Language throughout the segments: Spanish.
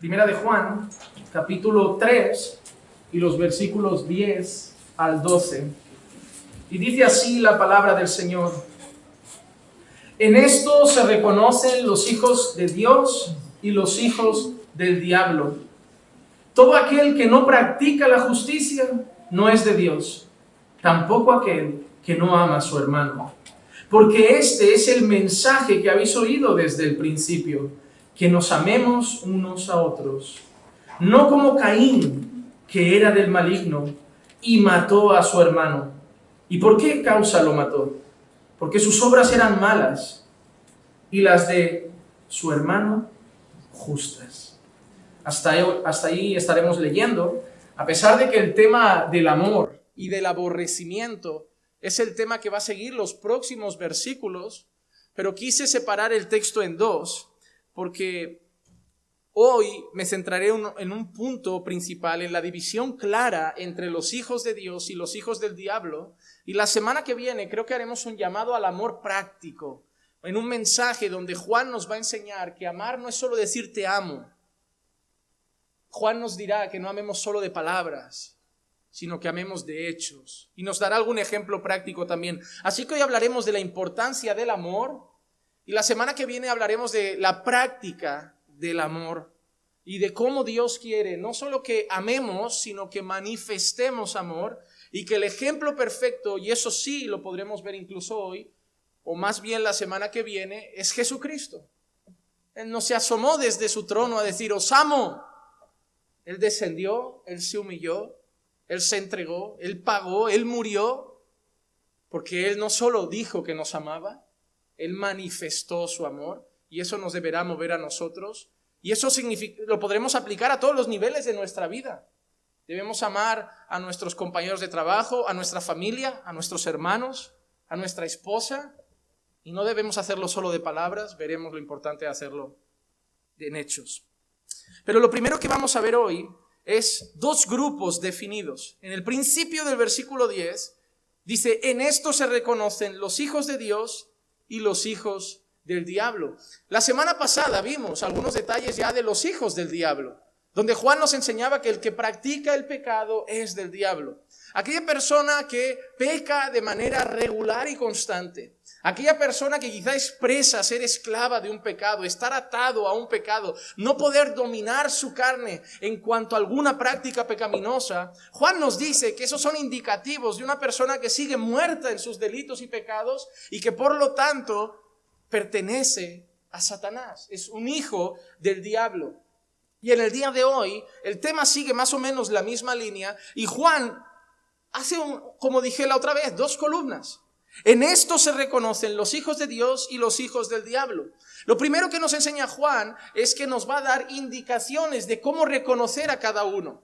Primera de Juan, capítulo 3 y los versículos 10 al 12. Y dice así la palabra del Señor. En esto se reconocen los hijos de Dios y los hijos del diablo. Todo aquel que no practica la justicia no es de Dios, tampoco aquel que no ama a su hermano. Porque este es el mensaje que habéis oído desde el principio, que nos amemos unos a otros. No como Caín, que era del maligno y mató a su hermano. ¿Y por qué causa lo mató? Porque sus obras eran malas y las de su hermano justas. Hasta ahí estaremos leyendo, a pesar de que el tema del amor y del aborrecimiento es el tema que va a seguir los próximos versículos, pero quise separar el texto en dos, porque hoy me centraré en un punto principal, en la división clara entre los hijos de Dios y los hijos del diablo, y la semana que viene creo que haremos un llamado al amor práctico, en un mensaje donde Juan nos va a enseñar que amar no es solo decir te amo. Juan nos dirá que no amemos solo de palabras, sino que amemos de hechos. Y nos dará algún ejemplo práctico también. Así que hoy hablaremos de la importancia del amor y la semana que viene hablaremos de la práctica del amor y de cómo Dios quiere no solo que amemos, sino que manifestemos amor y que el ejemplo perfecto, y eso sí lo podremos ver incluso hoy, o más bien la semana que viene, es Jesucristo. Él no se asomó desde su trono a decir, os amo. Él descendió, Él se humilló, Él se entregó, Él pagó, Él murió, porque Él no solo dijo que nos amaba, Él manifestó su amor, y eso nos deberá mover a nosotros, y eso lo podremos aplicar a todos los niveles de nuestra vida. Debemos amar a nuestros compañeros de trabajo, a nuestra familia, a nuestros hermanos, a nuestra esposa, y no debemos hacerlo solo de palabras, veremos lo importante de hacerlo en hechos. Pero lo primero que vamos a ver hoy es dos grupos definidos. En el principio del versículo 10 dice, en esto se reconocen los hijos de Dios y los hijos del diablo. La semana pasada vimos algunos detalles ya de los hijos del diablo, donde Juan nos enseñaba que el que practica el pecado es del diablo. Aquella persona que peca de manera regular y constante. Aquella persona que quizá expresa ser esclava de un pecado, estar atado a un pecado, no poder dominar su carne en cuanto a alguna práctica pecaminosa. Juan nos dice que esos son indicativos de una persona que sigue muerta en sus delitos y pecados y que por lo tanto pertenece a Satanás. Es un hijo del diablo. Y en el día de hoy el tema sigue más o menos la misma línea y Juan hace, como dije la otra vez, dos columnas. En esto se reconocen los hijos de Dios y los hijos del diablo. Lo primero que nos enseña Juan es que nos va a dar indicaciones de cómo reconocer a cada uno.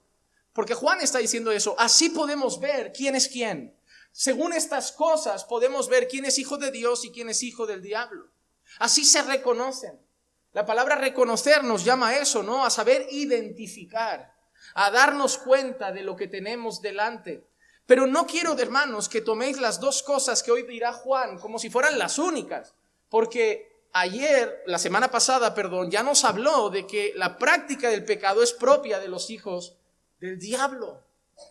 Porque Juan está diciendo eso, así podemos ver quién es quién. Según estas cosas podemos ver quién es hijo de Dios y quién es hijo del diablo. Así se reconocen. La palabra reconocer nos llama a eso, ¿no? A saber identificar, a darnos cuenta de lo que tenemos delante. Pero no quiero, hermanos, que toméis las dos cosas que hoy dirá Juan como si fueran las únicas. Porque la semana pasada, ya nos habló de que la práctica del pecado es propia de los hijos del diablo.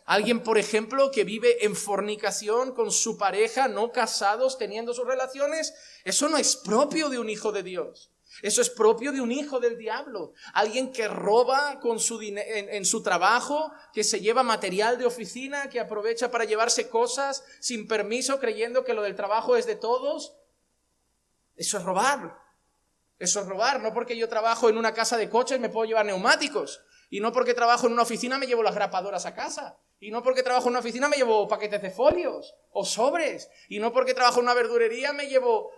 Alguien, por ejemplo, que vive en fornicación con su pareja, no casados, teniendo sus relaciones, eso no es propio de un hijo de Dios. Eso es propio de un hijo del diablo. Alguien que roba con en su trabajo, que se lleva material de oficina, que aprovecha para llevarse cosas sin permiso, creyendo que lo del trabajo es de todos. Eso es robar. Eso es robar. No porque yo trabajo en una casa de coches me puedo llevar neumáticos. Y no porque trabajo en una oficina me llevo las grapadoras a casa. Y no porque trabajo en una oficina me llevo paquetes de folios o sobres. Y no porque trabajo en una verdurería me llevo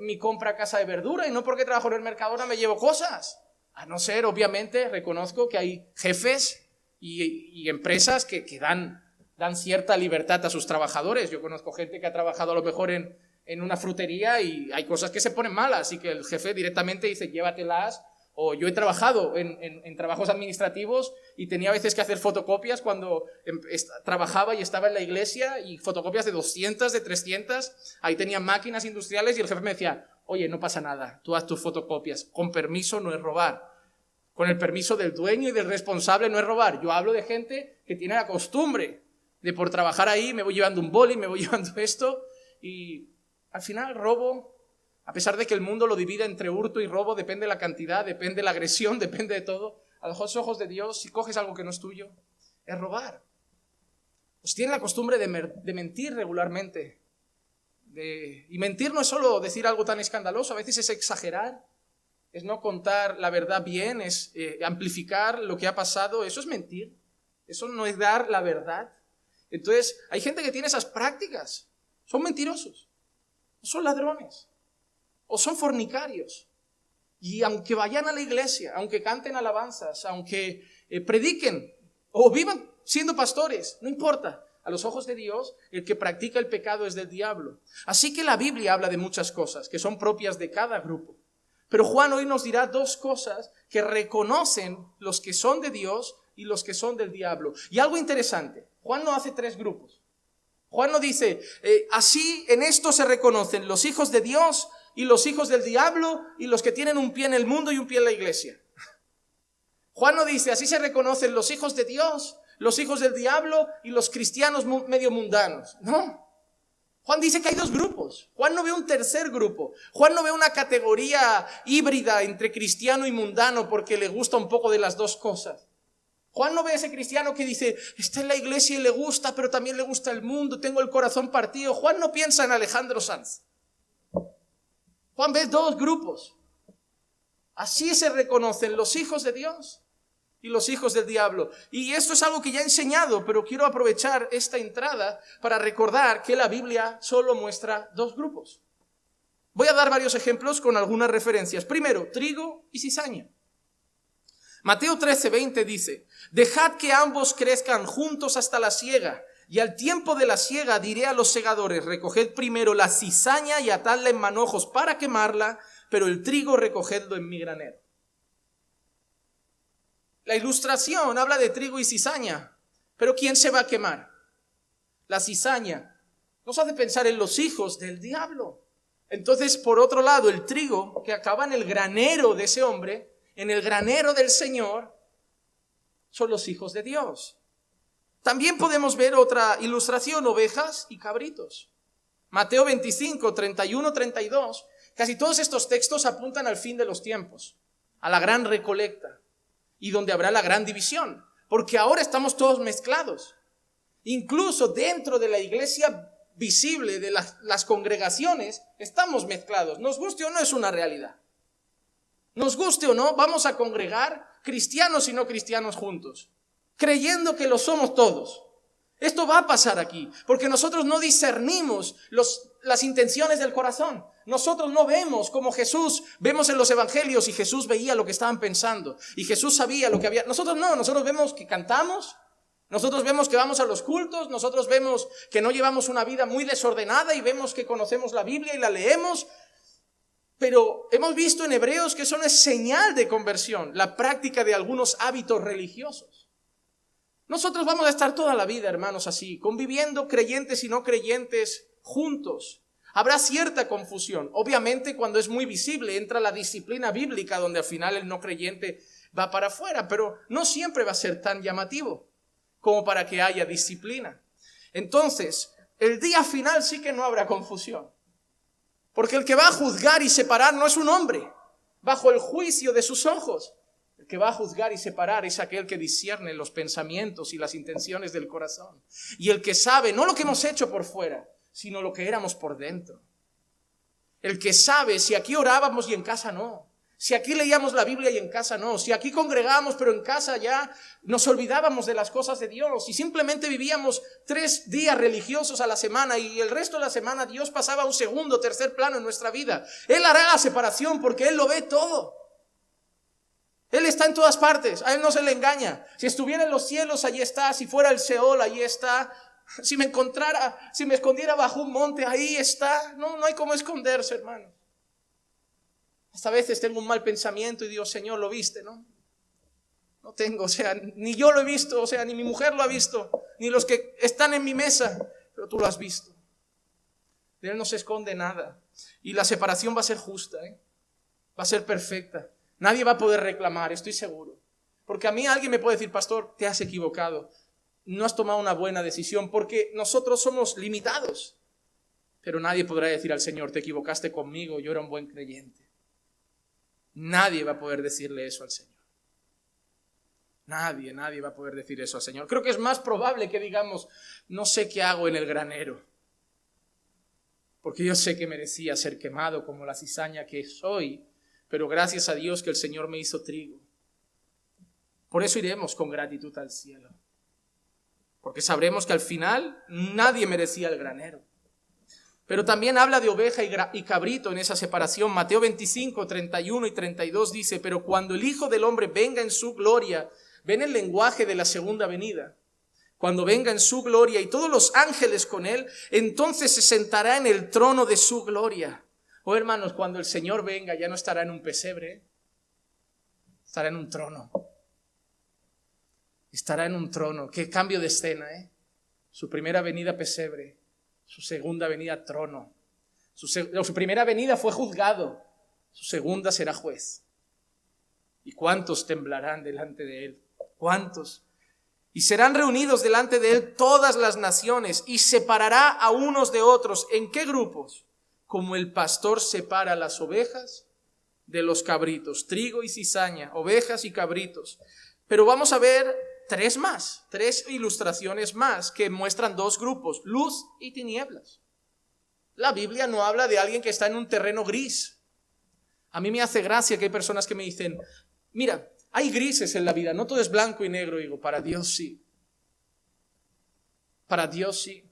mi compra a casa de verdura. Y no porque trabajo en el Mercadona me llevo cosas. A no ser, obviamente, reconozco que hay jefes y empresas que dan cierta libertad a sus trabajadores. Yo conozco gente que ha trabajado a lo mejor en una frutería y hay cosas que se ponen malas y que el jefe directamente dice llévatelas. O yo he trabajado en trabajos administrativos y tenía a veces que hacer fotocopias cuando trabajaba y estaba en la iglesia y fotocopias de 200, de 300. Ahí tenía máquinas industriales y el jefe me decía, oye, no pasa nada, tú haz tus fotocopias, con permiso, no es robar. con el permiso del dueño y del responsable, no es robar. Yo hablo de gente que tiene la costumbre de por trabajar ahí, me voy llevando un boli, me voy llevando esto, y al final robo, a pesar de que el mundo lo divide entre hurto y robo, depende de la cantidad, depende de la agresión, depende de todo. A los ojos de Dios, si coges algo que no es tuyo, es robar. Pues tiene la costumbre de mentir regularmente. Y mentir no es solo decir algo tan escandaloso, a veces es exagerar, es no contar la verdad bien, es amplificar lo que ha pasado. Eso es mentir, eso no es dar la verdad. Entonces, hay gente que tiene esas prácticas, son mentirosos, son ladrones, o son fornicarios. Y aunque vayan a la iglesia, aunque canten alabanzas, aunque prediquen o vivan siendo pastores, no importa. A los ojos de Dios, el que practica el pecado es del diablo. Así que la Biblia habla de muchas cosas que son propias de cada grupo. Pero Juan hoy nos dirá dos cosas que reconocen los que son de Dios y los que son del diablo. Y algo interesante, Juan no hace tres grupos. Juan no dice, así en esto se reconocen los hijos de Dios y los hijos del diablo y los que tienen un pie en el mundo y un pie en la iglesia. Juan no dice, así se reconocen los hijos de Dios, los hijos del diablo y los cristianos medio mundanos. No. Juan dice que hay dos grupos. Juan no ve un tercer grupo. Juan no ve una categoría híbrida entre cristiano y mundano porque le gusta un poco de las dos cosas. Juan no ve a ese cristiano que dice, está en la iglesia y le gusta, pero también le gusta el mundo, tengo el corazón partido. Juan no piensa en Alejandro Sanz. Juan ve dos grupos. Así se reconocen los hijos de Dios y los hijos del diablo. Y esto es algo que ya he enseñado, pero quiero aprovechar esta entrada para recordar que la Biblia solo muestra dos grupos. Voy a dar varios ejemplos con algunas referencias. Primero, trigo y cizaña. Mateo 13:20 dice, dejad que ambos crezcan juntos hasta la siega, y al tiempo de la siega diré a los segadores, recoged primero la cizaña y atadla en manojos para quemarla, pero el trigo recogedlo en mi granero. La ilustración habla de trigo y cizaña, pero ¿quién se va a quemar? La cizaña. Nos hace pensar en los hijos del diablo. Entonces, por otro lado, el trigo que acaba en el granero de ese hombre, en el granero del Señor, son los hijos de Dios. También podemos ver otra ilustración, ovejas y cabritos. Mateo 25, 31, 32. Casi todos estos textos apuntan al fin de los tiempos, a la gran recolecta, y donde habrá la gran división, porque ahora estamos todos mezclados. Incluso dentro de la iglesia visible, de las congregaciones, estamos mezclados. Nos guste o no, es una realidad. Nos guste o no, vamos a congregar cristianos y no cristianos juntos, creyendo que lo somos todos. Esto va a pasar aquí, porque nosotros no discernimos las intenciones del corazón. Nosotros no vemos como Jesús, vemos en los evangelios y Jesús veía lo que estaban pensando y Jesús sabía lo que había. Nosotros no, nosotros vemos que cantamos, nosotros vemos que vamos a los cultos, nosotros vemos que no llevamos una vida muy desordenada y vemos que conocemos la Biblia y la leemos. Pero hemos visto en Hebreos que eso no es señal de conversión, la práctica de algunos hábitos religiosos. Nosotros vamos a estar toda la vida, hermanos, así, conviviendo creyentes y no creyentes juntos. Habrá cierta confusión. Obviamente, cuando es muy visible, entra la disciplina bíblica, donde al final el no creyente va para afuera, pero no siempre va a ser tan llamativo como para que haya disciplina. Entonces, el día final sí que no habrá confusión. Porque el que va a juzgar y separar no es un hombre, bajo el juicio de sus ojos. El que va a juzgar y separar es aquel que discierne los pensamientos y las intenciones del corazón. Y el que sabe, no lo que hemos hecho por fuera, sino lo que éramos por dentro. El que sabe si aquí orábamos y en casa no. Si aquí leíamos la Biblia y en casa no. Si aquí congregábamos pero en casa ya nos olvidábamos de las cosas de Dios. Y simplemente vivíamos 3 días religiosos a la semana y el resto de la semana Dios pasaba a un segundo, tercer plano en nuestra vida. Él hará la separación porque Él lo ve todo. Él está en todas partes, a Él no se le engaña. Si estuviera en los cielos, allí está. Si fuera el Seol, allí está. Si me escondiera bajo un monte, ahí está. No hay cómo esconderse, hermano. Hasta a veces tengo un mal pensamiento y digo, Señor, ¿lo viste, no? No tengo, ni yo lo he visto, ni mi mujer lo ha visto, ni los que están en mi mesa, pero tú lo has visto. De Él no se esconde nada. Y la separación va a ser justa, va a ser perfecta. Nadie va a poder reclamar, estoy seguro. Porque a mí alguien me puede decir, pastor, te has equivocado, no has tomado una buena decisión, porque nosotros somos limitados. Pero nadie podrá decir al Señor, te equivocaste conmigo, yo era un buen creyente. Nadie va a poder decirle eso al Señor. Nadie va a poder decir eso al Señor. Creo que es más probable que digamos, no sé qué hago en el granero, porque yo sé que merecía ser quemado como la cizaña que soy, pero gracias a Dios que el Señor me hizo trigo. Por eso iremos con gratitud al cielo, porque sabremos que al final nadie merecía el granero. Pero también habla de oveja y cabrito en esa separación. Mateo 25, 31 y 32 dice, pero cuando el Hijo del Hombre venga en su gloria, ven el lenguaje de la segunda venida, cuando venga en su gloria y todos los ángeles con él, entonces se sentará en el trono de su gloria. Oh hermanos, cuando el Señor venga ya no estará en un pesebre, estará en un trono. Estará en un trono. Qué cambio de escena, ¿eh? Su primera venida pesebre, su segunda venida trono. Su primera venida fue juzgado, su segunda será juez. ¿Y cuántos temblarán delante de él? ¿Cuántos? Y serán reunidos delante de él todas las naciones y separará a unos de otros. ¿En qué grupos? Como el pastor separa las ovejas de los cabritos, trigo y cizaña, ovejas y cabritos. Pero vamos a ver tres ilustraciones más que muestran dos grupos, luz y tinieblas. La Biblia no habla de alguien que está en un terreno gris. A mí me hace gracia que hay personas que me dicen, mira, hay grises en la vida, no todo es blanco y negro. Y digo, para Dios sí. Para Dios sí.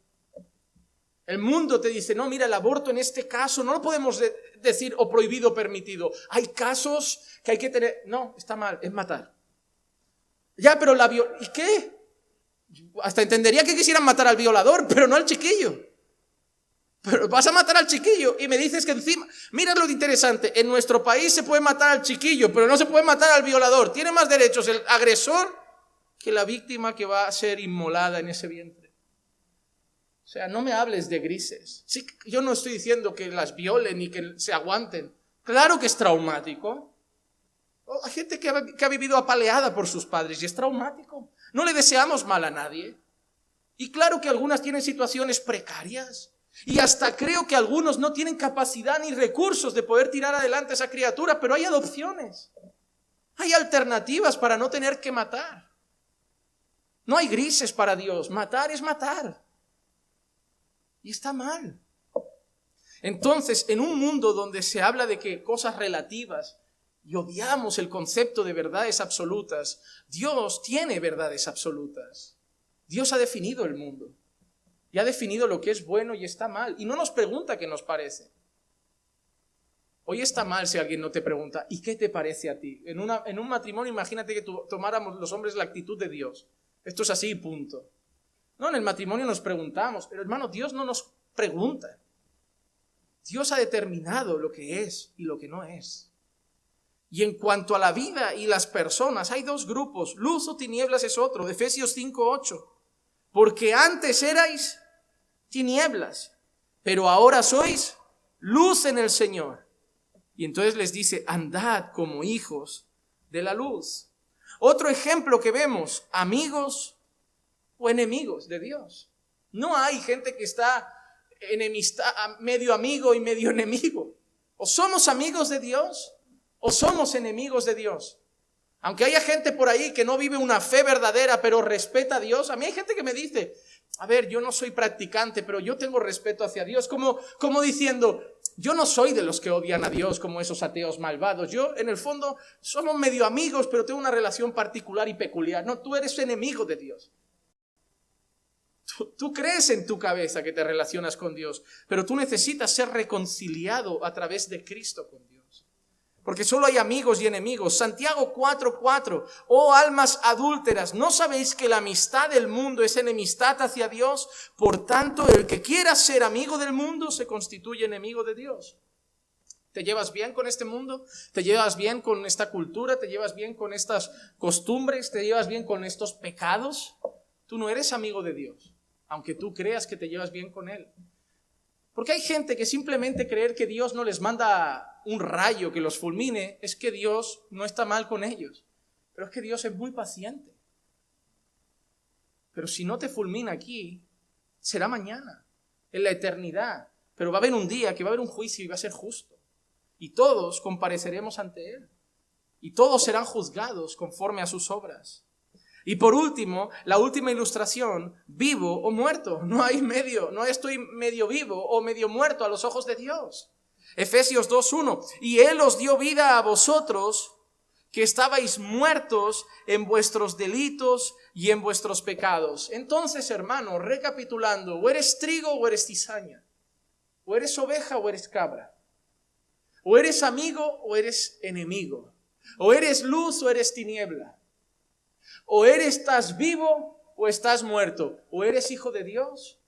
El mundo te dice, no, mira, el aborto en este caso no lo podemos decir o prohibido o permitido. Hay casos que hay que tener, no, está mal, es matar. Ya, pero ¿y qué? Hasta entendería que quisieran matar al violador, pero no al chiquillo. Pero vas a matar al chiquillo y me dices que encima, mira lo interesante, en nuestro país se puede matar al chiquillo, pero no se puede matar al violador. Tiene más derechos el agresor que la víctima que va a ser inmolada en ese vientre. O sea, no me hables de grises. Sí, yo no estoy diciendo que las violen y que se aguanten. Claro que es traumático. Hay gente que ha vivido apaleada por sus padres y es traumático. No le deseamos mal a nadie. Y claro que algunas tienen situaciones precarias. Y hasta creo que algunos no tienen capacidad ni recursos de poder tirar adelante a esa criatura, pero hay adopciones. Hay alternativas para no tener que matar. No hay grises para Dios. Matar es matar. Y está mal. Entonces, en un mundo donde se habla de que cosas relativas y odiamos el concepto de verdades absolutas, Dios tiene verdades absolutas. Dios ha definido el mundo. Y ha definido lo que es bueno y está mal. Y no nos pregunta qué nos parece. Hoy está mal si alguien no te pregunta, ¿y qué te parece a ti? En un matrimonio, imagínate que tomáramos los hombres la actitud de Dios. Esto es así, punto. No, en el matrimonio nos preguntamos, pero hermano, Dios no nos pregunta. Dios ha determinado lo que es y lo que no es. Y en cuanto a la vida y las personas, hay dos grupos. Luz o tinieblas es otro. Efesios 5:8. Porque antes erais tinieblas, pero ahora sois luz en el Señor. Y entonces les dice, andad como hijos de la luz. Otro ejemplo que vemos, amigos o enemigos de Dios. No hay gente que está medio amigo y medio enemigo. O somos amigos de Dios o somos enemigos de Dios. Aunque haya gente por ahí que no vive una fe verdadera, pero respeta a Dios. A mí hay gente que me dice, a ver, yo no soy practicante, pero yo tengo respeto hacia Dios. Como diciendo, yo no soy de los que odian a Dios como esos ateos malvados. Yo, en el fondo, somos medio amigos, pero tengo una relación particular y peculiar. No, tú eres enemigo de Dios. Tú crees en tu cabeza que te relacionas con Dios, pero tú necesitas ser reconciliado a través de Cristo con Dios. Porque solo hay amigos y enemigos. Santiago 4:4. Oh almas adúlteras, ¿no sabéis que la amistad del mundo es enemistad hacia Dios? Por tanto, el que quiera ser amigo del mundo se constituye enemigo de Dios. ¿Te llevas bien con este mundo? ¿Te llevas bien con esta cultura? ¿Te llevas bien con estas costumbres? ¿Te llevas bien con estos pecados? Tú no eres amigo de Dios, aunque tú creas que te llevas bien con Él. Porque hay gente que simplemente creer que Dios no les manda un rayo que los fulmine, es que Dios no está mal con ellos. pero es que Dios es muy paciente. Pero si no te fulmina aquí, será mañana, en la eternidad. Pero va a haber un día que va a haber un juicio y va a ser justo. Y todos compareceremos ante Él. Y todos serán juzgados conforme a sus obras. Y por último, la última ilustración, vivo o muerto. No hay medio, no estoy medio vivo o medio muerto a los ojos de Dios. Efesios 2:1, y Él os dio vida a vosotros que estabais muertos en vuestros delitos y en vuestros pecados. Entonces, hermano, recapitulando, o eres trigo o eres cizaña, o eres oveja o eres cabra, o eres amigo o eres enemigo, o eres luz o eres tiniebla, o estás vivo o estás muerto, o eres hijo de Dios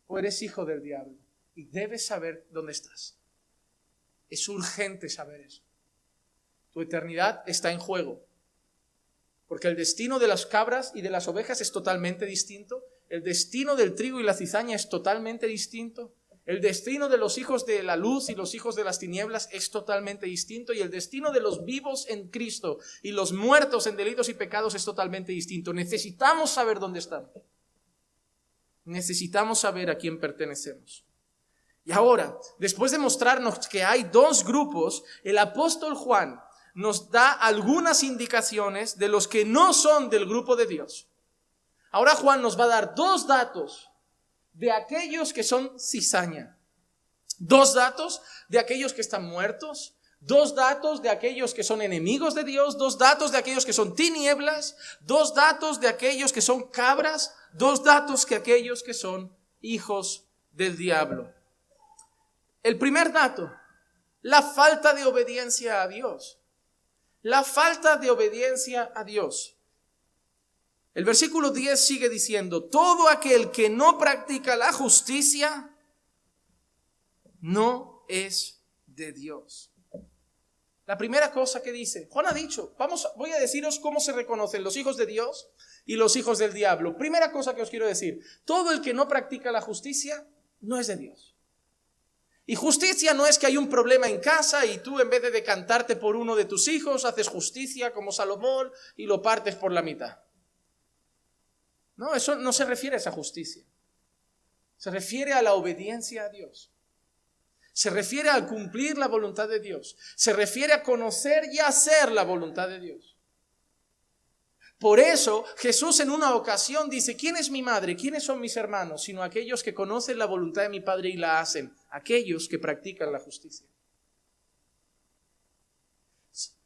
o eres hijo del diablo. Y debes saber dónde estás. Es urgente saber eso. Tu eternidad está en juego. Porque el destino de las cabras y de las ovejas es totalmente distinto. El destino del trigo y la cizaña es totalmente distinto. El destino de los hijos de la luz y los hijos de las tinieblas es totalmente distinto. Y el destino de los vivos en Cristo y los muertos en delitos y pecados es totalmente distinto. Necesitamos saber dónde estamos. Necesitamos saber a quién pertenecemos. Y ahora, después de mostrarnos que hay dos grupos, el apóstol Juan nos da algunas indicaciones de los que no son del grupo de Dios. Ahora Juan nos va a dar dos datos de aquellos que son cizaña, dos datos de aquellos que están muertos, dos datos de aquellos que son enemigos de Dios, dos datos de aquellos que son tinieblas, dos datos de aquellos que son cabras, dos datos de aquellos que son hijos del diablo. El primer dato, la falta de obediencia a Dios. La falta de obediencia a Dios. El versículo 10 sigue diciendo, todo aquel que no practica la justicia no es de Dios. La primera cosa que dice, Juan ha dicho, voy a deciros cómo se reconocen los hijos de Dios y los hijos del diablo. Primera cosa que os quiero decir, todo el que no practica la justicia no es de Dios. Y justicia no es que hay un problema en casa y tú en vez de decantarte por uno de tus hijos, haces justicia como Salomón y lo partes por la mitad. No, eso no se refiere a esa justicia. Se refiere a la obediencia a Dios. Se refiere al cumplir la voluntad de Dios. Se refiere a conocer y hacer la voluntad de Dios. Por eso Jesús en una ocasión dice, ¿quién es mi madre? ¿Quiénes son mis hermanos? Sino aquellos que conocen la voluntad de mi Padre y la hacen. Aquellos que practican la justicia.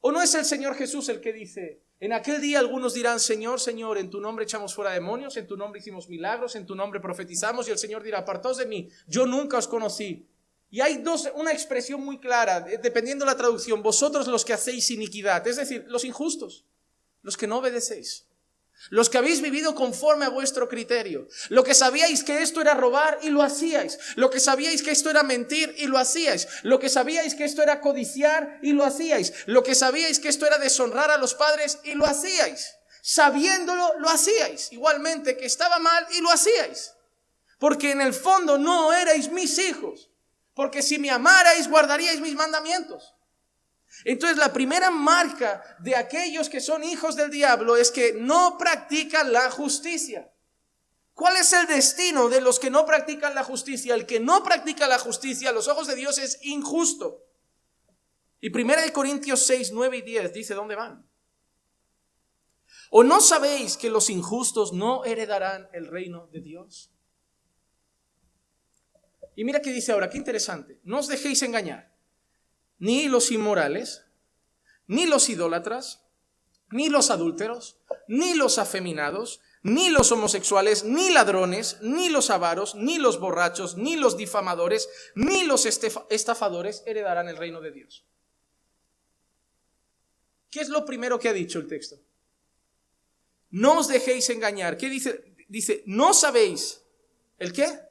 ¿O no es el Señor Jesús el que dice, en aquel día algunos dirán, Señor, Señor, en tu nombre echamos fuera demonios, en tu nombre hicimos milagros, en tu nombre profetizamos? Y el Señor dirá, apartaos de mí, yo nunca os conocí. Y hay una expresión muy clara, dependiendo de la traducción, vosotros los que hacéis iniquidad, es decir, los injustos. Los que no obedecéis, los que habéis vivido conforme a vuestro criterio, lo que sabíais que esto era robar y lo hacíais, lo que sabíais que esto era mentir y lo hacíais, lo que sabíais que esto era codiciar y lo hacíais, lo que sabíais que esto era deshonrar a los padres y lo hacíais, sabiéndolo lo hacíais, igualmente que estaba mal y lo hacíais, porque en el fondo no erais mis hijos, porque si me amarais guardaríais mis mandamientos. Entonces la primera marca de aquellos que son hijos del diablo es que no practican la justicia. ¿Cuál es el destino de los que no practican la justicia? El que no practica la justicia a los ojos de Dios es injusto. Y 1 Corintios 6, 9 y 10 dice ¿dónde van? ¿O no sabéis que los injustos no heredarán el reino de Dios? Y mira qué dice ahora, qué interesante. No os dejéis engañar. Ni los inmorales, ni los idólatras, ni los adúlteros, ni los afeminados, ni los homosexuales, ni ladrones, ni los avaros, ni los borrachos, ni los difamadores, ni los estafadores heredarán el reino de Dios. ¿Qué es lo primero que ha dicho el texto? No os dejéis engañar. ¿Qué dice? Dice, ¿no sabéis el qué?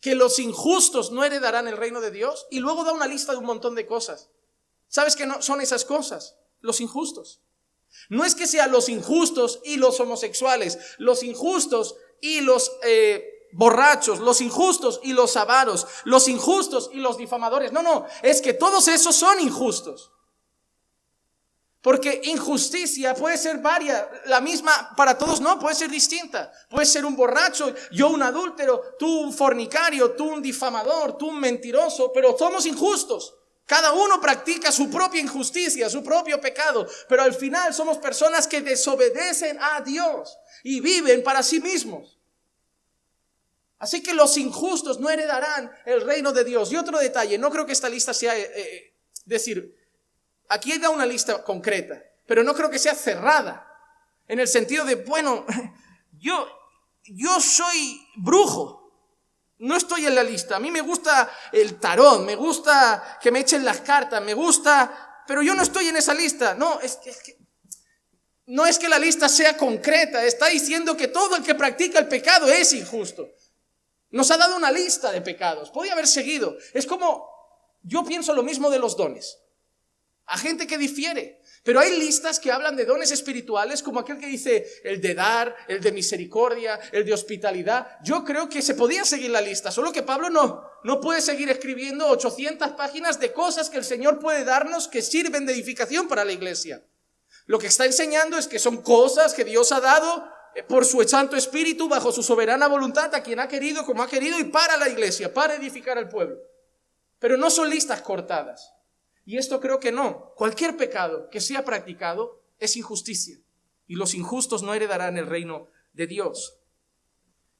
Que los injustos no heredarán el reino de Dios, y luego da una lista de un montón de cosas. ¿Sabes qué no son esas cosas? Los injustos. No es que sean los injustos y los homosexuales, los injustos y los borrachos, los injustos y los avaros, los injustos y los difamadores. No, es que todos esos son injustos. Porque injusticia puede ser varia, la misma para todos no, puede ser distinta. Puede ser un borracho, yo un adúltero, tú un fornicario, tú un difamador, tú un mentiroso, pero somos injustos. Cada uno practica su propia injusticia, su propio pecado, pero al final somos personas que desobedecen a Dios y viven para sí mismos. Así que los injustos no heredarán el reino de Dios. Y otro detalle, no creo que esta lista sea, aquí da una lista concreta, pero no creo que sea cerrada, en el sentido de, bueno, yo soy brujo. No estoy en la lista. A mí me gusta el tarot, me gusta que me echen las cartas, me gusta, pero yo no estoy en esa lista. No, no es que la lista sea concreta, está diciendo que todo el que practica el pecado es injusto. Nos ha dado una lista de pecados, podría haber seguido. Es como, yo pienso lo mismo de los dones. A gente que difiere, pero hay listas que hablan de dones espirituales, como aquel que dice el de dar, el de misericordia, el de hospitalidad. Yo creo que se podía seguir la lista, solo que Pablo no puede seguir escribiendo 800 páginas de cosas que el Señor puede darnos que sirven de edificación para la iglesia. Lo que está enseñando es que son cosas que Dios ha dado por su Santo Espíritu, bajo su soberana voluntad, a quien ha querido, como ha querido, y para la iglesia, para edificar al pueblo. Pero no son listas cortadas. Y esto creo que no. Cualquier pecado que sea practicado es injusticia. Y los injustos no heredarán el reino de Dios.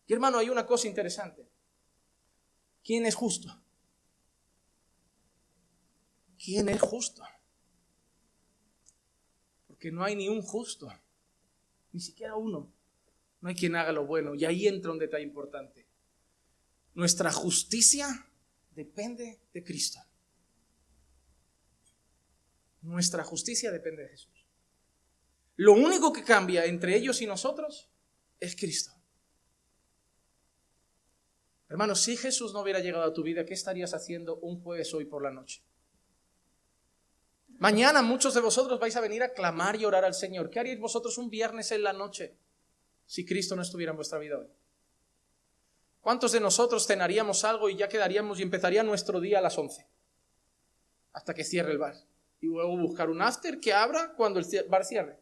Y hermano, hay una cosa interesante. ¿Quién es justo? ¿Quién es justo? Porque no hay ni un justo. Ni siquiera uno. No hay quien haga lo bueno. Y ahí entra un detalle importante. Nuestra justicia depende de Cristo. Nuestra justicia depende de Jesús. Lo único que cambia entre ellos y nosotros es Cristo. Hermano, si Jesús no hubiera llegado a tu vida, ¿qué estarías haciendo un jueves hoy por la noche? Mañana muchos de vosotros vais a venir a clamar y orar al Señor. ¿Qué haríais vosotros un viernes en la noche si Cristo no estuviera en vuestra vida hoy? ¿Cuántos de nosotros cenaríamos algo y ya quedaríamos y empezaría nuestro día a las 11? Hasta que cierre el bar. Y luego buscar un after que abra cuando el bar cierre.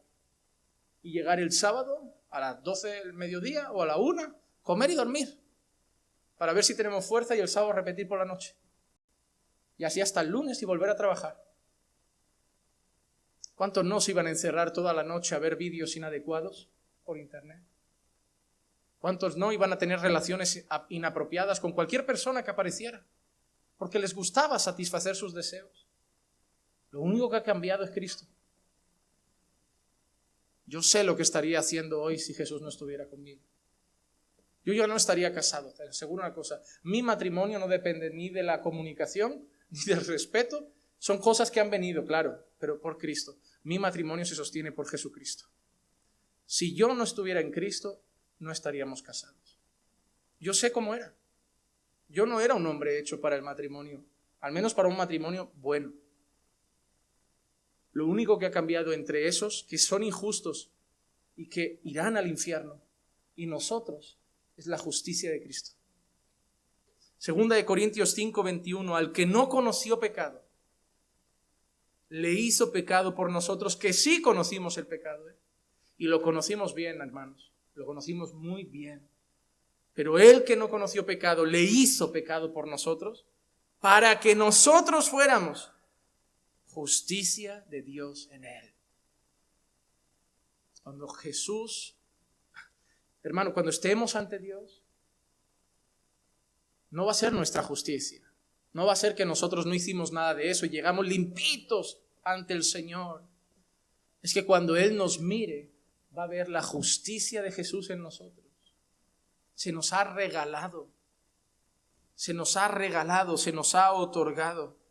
Y llegar el sábado a las 12 del mediodía o a la 1, comer y dormir. Para ver si tenemos fuerza y el sábado repetir por la noche. Y así hasta el lunes y volver a trabajar. ¿Cuántos no se iban a encerrar toda la noche a ver vídeos inadecuados por internet? ¿Cuántos no iban a tener relaciones inapropiadas con cualquier persona que apareciera? Porque les gustaba satisfacer sus deseos. Lo único que ha cambiado es Cristo. Yo sé lo que estaría haciendo hoy si Jesús no estuviera conmigo. Yo ya no estaría casado, te aseguro una cosa. Mi matrimonio no depende ni de la comunicación, ni del respeto. Son cosas que han venido, claro, pero por Cristo. Mi matrimonio se sostiene por Jesucristo. Si yo no estuviera en Cristo, no estaríamos casados. Yo sé cómo era. Yo no era un hombre hecho para el matrimonio, al menos para un matrimonio bueno. Lo único que ha cambiado entre esos que son injustos y que irán al infierno y nosotros es la justicia de Cristo. Segunda de Corintios 5:21, al que no conoció pecado, le hizo pecado por nosotros que sí conocimos el pecado. Y lo conocimos bien, hermanos, lo conocimos muy bien. Pero él que no conoció pecado, le hizo pecado por nosotros para que nosotros fuéramos justicia de Dios en él. Cuando Jesús, hermano, cuando estemos ante Dios, no va a ser nuestra justicia. No va a ser que nosotros no hicimos nada de eso y llegamos limpitos ante el Señor. Es que cuando Él nos mire, va a ver la justicia de Jesús en nosotros. Se nos ha regalado. Se nos ha regalado, se nos ha otorgado.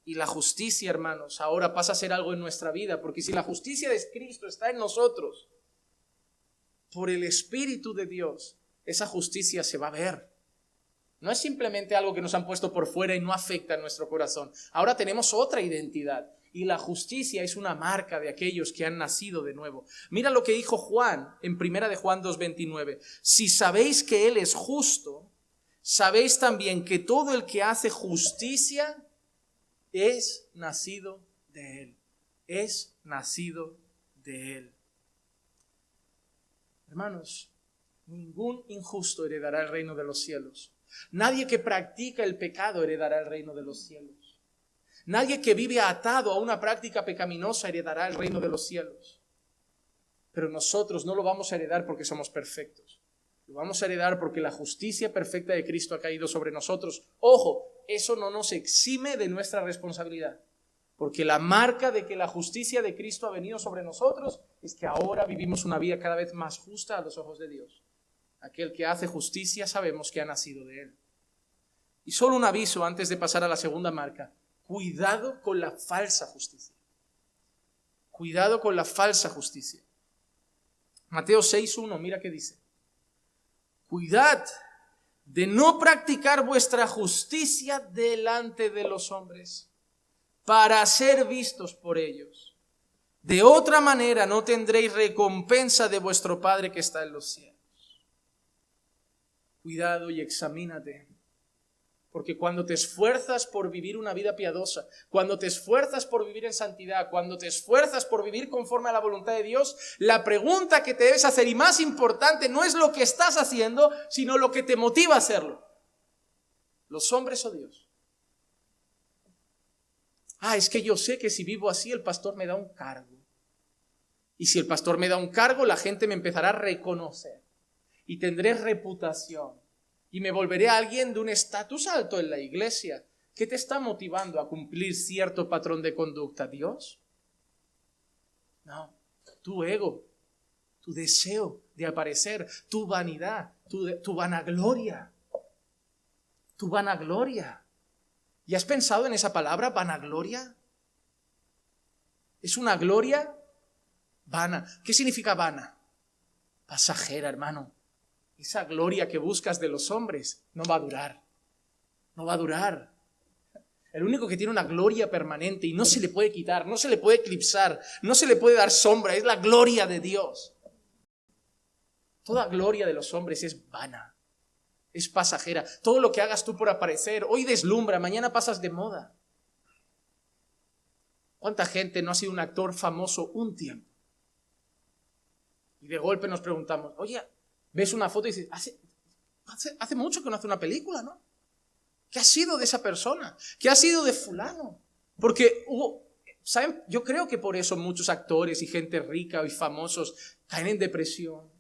Y la justicia, hermanos, ahora pasa a ser algo en nuestra vida, porque si la justicia de Cristo está en nosotros, por el Espíritu de Dios, esa justicia se va a ver. No es simplemente algo que nos han puesto por fuera y no afecta a nuestro corazón. Ahora tenemos otra identidad y la justicia es una marca de aquellos que han nacido de nuevo. Mira lo que dijo Juan en 1 de Juan 2:29. Si sabéis que Él es justo, sabéis también que todo el que hace justicia es nacido de Él. es nacido de Él. Hermanos, ningún injusto heredará el reino de los cielos. Nadie que practica el pecado heredará el reino de los cielos. Nadie que vive atado a una práctica pecaminosa heredará el reino de los cielos. Pero nosotros no lo vamos a heredar porque somos perfectos. Lo vamos a heredar porque la justicia perfecta de Cristo ha caído sobre nosotros. Ojo, eso no nos exime de nuestra responsabilidad. Porque la marca de que la justicia de Cristo ha venido sobre nosotros es que ahora vivimos una vida cada vez más justa a los ojos de Dios. Aquel que hace justicia sabemos que ha nacido de Él. Y solo un aviso antes de pasar a la segunda marca. Cuidado con la falsa justicia. Cuidado con la falsa justicia. Mateo 6:1, mira qué dice. Cuidad de no practicar vuestra justicia delante de los hombres, para ser vistos por ellos. De otra manera no tendréis recompensa de vuestro Padre que está en los cielos. Cuidado y examínate. Porque cuando te esfuerzas por vivir una vida piadosa, cuando te esfuerzas por vivir en santidad, cuando te esfuerzas por vivir conforme a la voluntad de Dios, la pregunta que te debes hacer y más importante no es lo que estás haciendo, sino lo que te motiva a hacerlo. ¿Los hombres o Dios? Es que yo sé que si vivo así el pastor me da un cargo. Y si el pastor me da un cargo, la gente me empezará a reconocer. Y tendré reputación. Y me volveré a alguien de un estatus alto en la iglesia. ¿Qué te está motivando a cumplir cierto patrón de conducta? ¿Dios? No, tu ego, tu deseo de aparecer, tu vanidad, tu vanagloria. Tu vanagloria. ¿Y has pensado en esa palabra, vanagloria? Es una gloria vana. ¿Qué significa vana? Pasajera, hermano. Esa gloria que buscas de los hombres no va a durar. No va a durar. El único que tiene una gloria permanente y no se le puede quitar, no se le puede eclipsar, no se le puede dar sombra, es la gloria de Dios. Toda gloria de los hombres es vana. Es pasajera. Todo lo que hagas tú por aparecer, hoy deslumbra, mañana pasas de moda. ¿Cuánta gente no ha sido un actor famoso un tiempo? Y de golpe nos preguntamos, oye, ves una foto y dices, hace mucho que no hace una película, ¿no? ¿Qué ha sido de esa persona? ¿Qué ha sido de fulano? Porque ¿saben? Yo creo que por eso muchos actores y gente rica y famosos caen en depresión.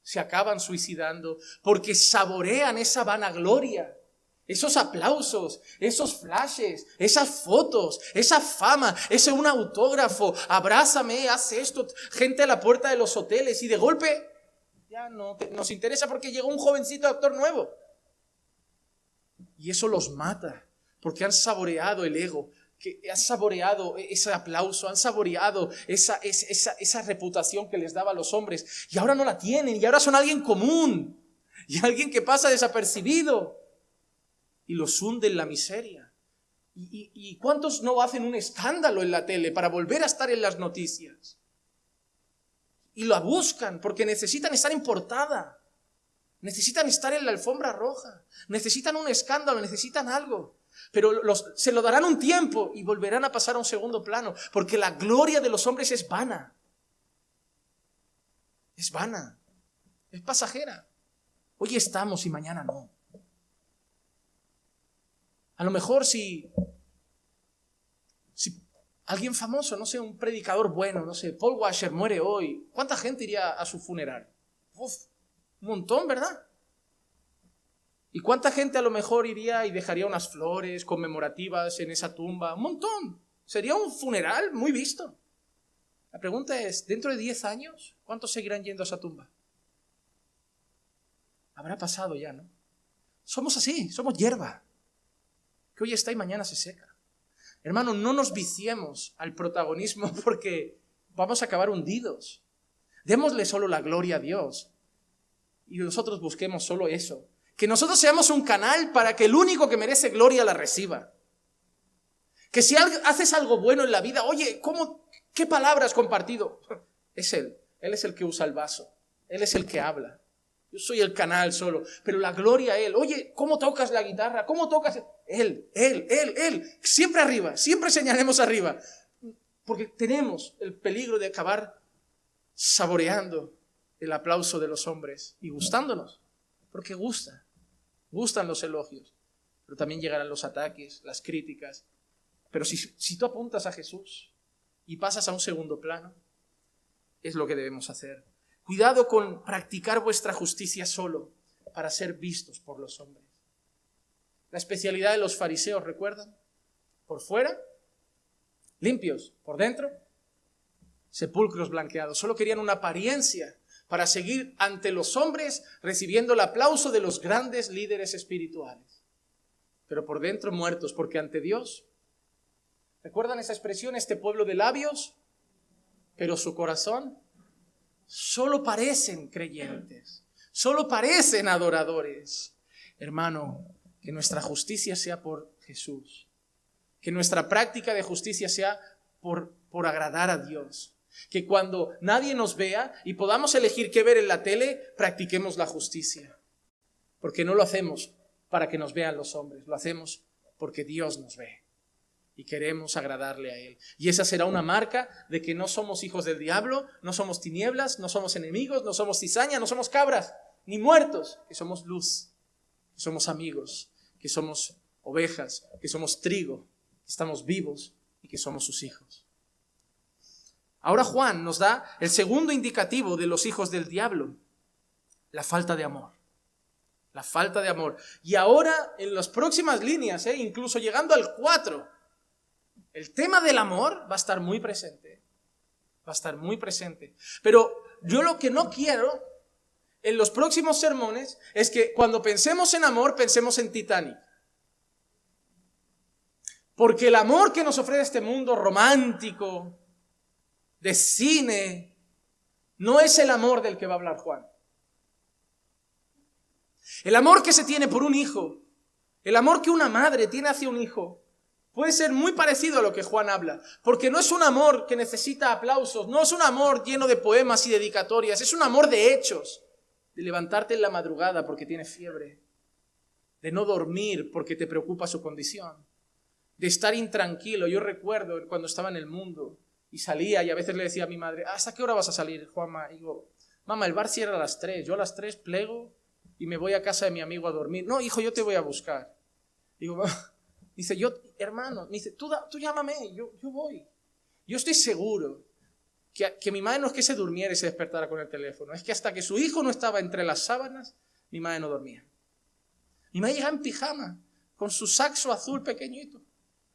Se acaban suicidando porque saborean esa vanagloria, esos aplausos, esos flashes, esas fotos, esa fama, ese un autógrafo, abrázame, haz esto, gente a la puerta de los hoteles y de golpe ya no nos interesa porque llegó un jovencito actor nuevo. Y eso los mata porque han saboreado el ego, que han saboreado ese aplauso, han saboreado esa reputación que les daba a los hombres y ahora no la tienen y ahora son alguien común y alguien que pasa desapercibido y los hunde en la miseria. ¿Y cuántos no hacen un escándalo en la tele para volver a estar en las noticias? Y la buscan porque necesitan estar en portada, necesitan estar en la alfombra roja, necesitan un escándalo, necesitan algo. Pero se lo darán un tiempo y volverán a pasar a un segundo plano, porque la gloria de los hombres es vana. Es vana, es pasajera. Hoy estamos y mañana no. A lo mejor si alguien famoso, no sé, un predicador bueno, no sé, Paul Washer muere hoy, ¿cuánta gente iría a su funeral? Un montón, ¿verdad? ¿Y cuánta gente a lo mejor iría y dejaría unas flores conmemorativas en esa tumba? Un montón. Sería un funeral muy visto. La pregunta es, dentro de 10 años, ¿cuántos seguirán yendo a esa tumba? Habrá pasado ya, ¿no? Somos así, somos hierba, que hoy está y mañana se seca. Hermano, no nos viciemos al protagonismo porque vamos a acabar hundidos. Démosle solo la gloria a Dios y nosotros busquemos solo eso. Que nosotros seamos un canal para que el único que merece gloria la reciba. Que si haces algo bueno en la vida, oye, ¿qué palabra has compartido? Es Él. Él es el que usa el vaso. Él es el que habla. Yo soy el canal solo. Pero la gloria a Él. Oye, ¿cómo tocas la guitarra? ¿Cómo tocas? Él. Siempre arriba. Siempre señalemos arriba. porque tenemos el peligro de acabar saboreando el aplauso de los hombres y gustándonos, porque gustan los elogios, pero también llegarán los ataques, las críticas. Pero si tú apuntas a Jesús y pasas a un segundo plano, es lo que debemos hacer. Cuidado con practicar vuestra justicia solo para ser vistos por los hombres. La especialidad de los fariseos, ¿recuerdan? Por fuera, limpios, por dentro, sepulcros blanqueados. Solo querían una apariencia para seguir ante los hombres recibiendo el aplauso de los grandes líderes espirituales. Pero por dentro muertos, porque ante Dios, ¿recuerdan esa expresión? Este pueblo de labios, pero su corazón, solo parecen creyentes, solo parecen adoradores. Hermano, que nuestra justicia sea por Jesús, que nuestra práctica de justicia sea por agradar a Dios, que cuando nadie nos vea y podamos elegir qué ver en la tele, practiquemos la justicia, porque no lo hacemos para que nos vean los hombres, lo hacemos porque Dios nos ve y queremos agradarle a Él. Y esa será una marca de que no somos hijos del diablo, no somos tinieblas, no somos enemigos, no somos cizaña, no somos cabras, ni muertos, que somos luz, que somos amigos, que somos ovejas, que somos trigo, que estamos vivos y que somos sus hijos. Ahora Juan nos da el segundo indicativo de los hijos del diablo, la falta de amor. La falta de amor. Y ahora en las próximas líneas, incluso llegando al 4, el tema del amor va a estar muy presente. Va a estar muy presente. Pero yo lo que no quiero en los próximos sermones es que cuando pensemos en amor, pensemos en Titanic. Porque el amor que nos ofrece este mundo romántico, de cine, no es el amor del que va a hablar Juan. El amor que se tiene por un hijo, el amor que una madre tiene hacia un hijo, puede ser muy parecido a lo que Juan habla, porque no es un amor que necesita aplausos, no es un amor lleno de poemas y dedicatorias, es un amor de hechos, de levantarte en la madrugada porque tienes fiebre, de no dormir porque te preocupa su condición, de estar intranquilo. Yo recuerdo cuando estaba en el mundo y salía y a veces le decía a mi madre, ¿hasta qué hora vas a salir, Juanma? Y digo, mamá, el bar cierra a las 3, yo a las 3 plego y me voy a casa de mi amigo a dormir. No, hijo, yo te voy a buscar. Digo, dice, hermano, me dice, tú llámame, yo voy. Yo estoy seguro que mi madre no es que se durmiera y se despertara con el teléfono, es que hasta que su hijo no estaba entre las sábanas, mi madre no dormía. Mi madre llegaba en pijama, con su saxo azul pequeñito.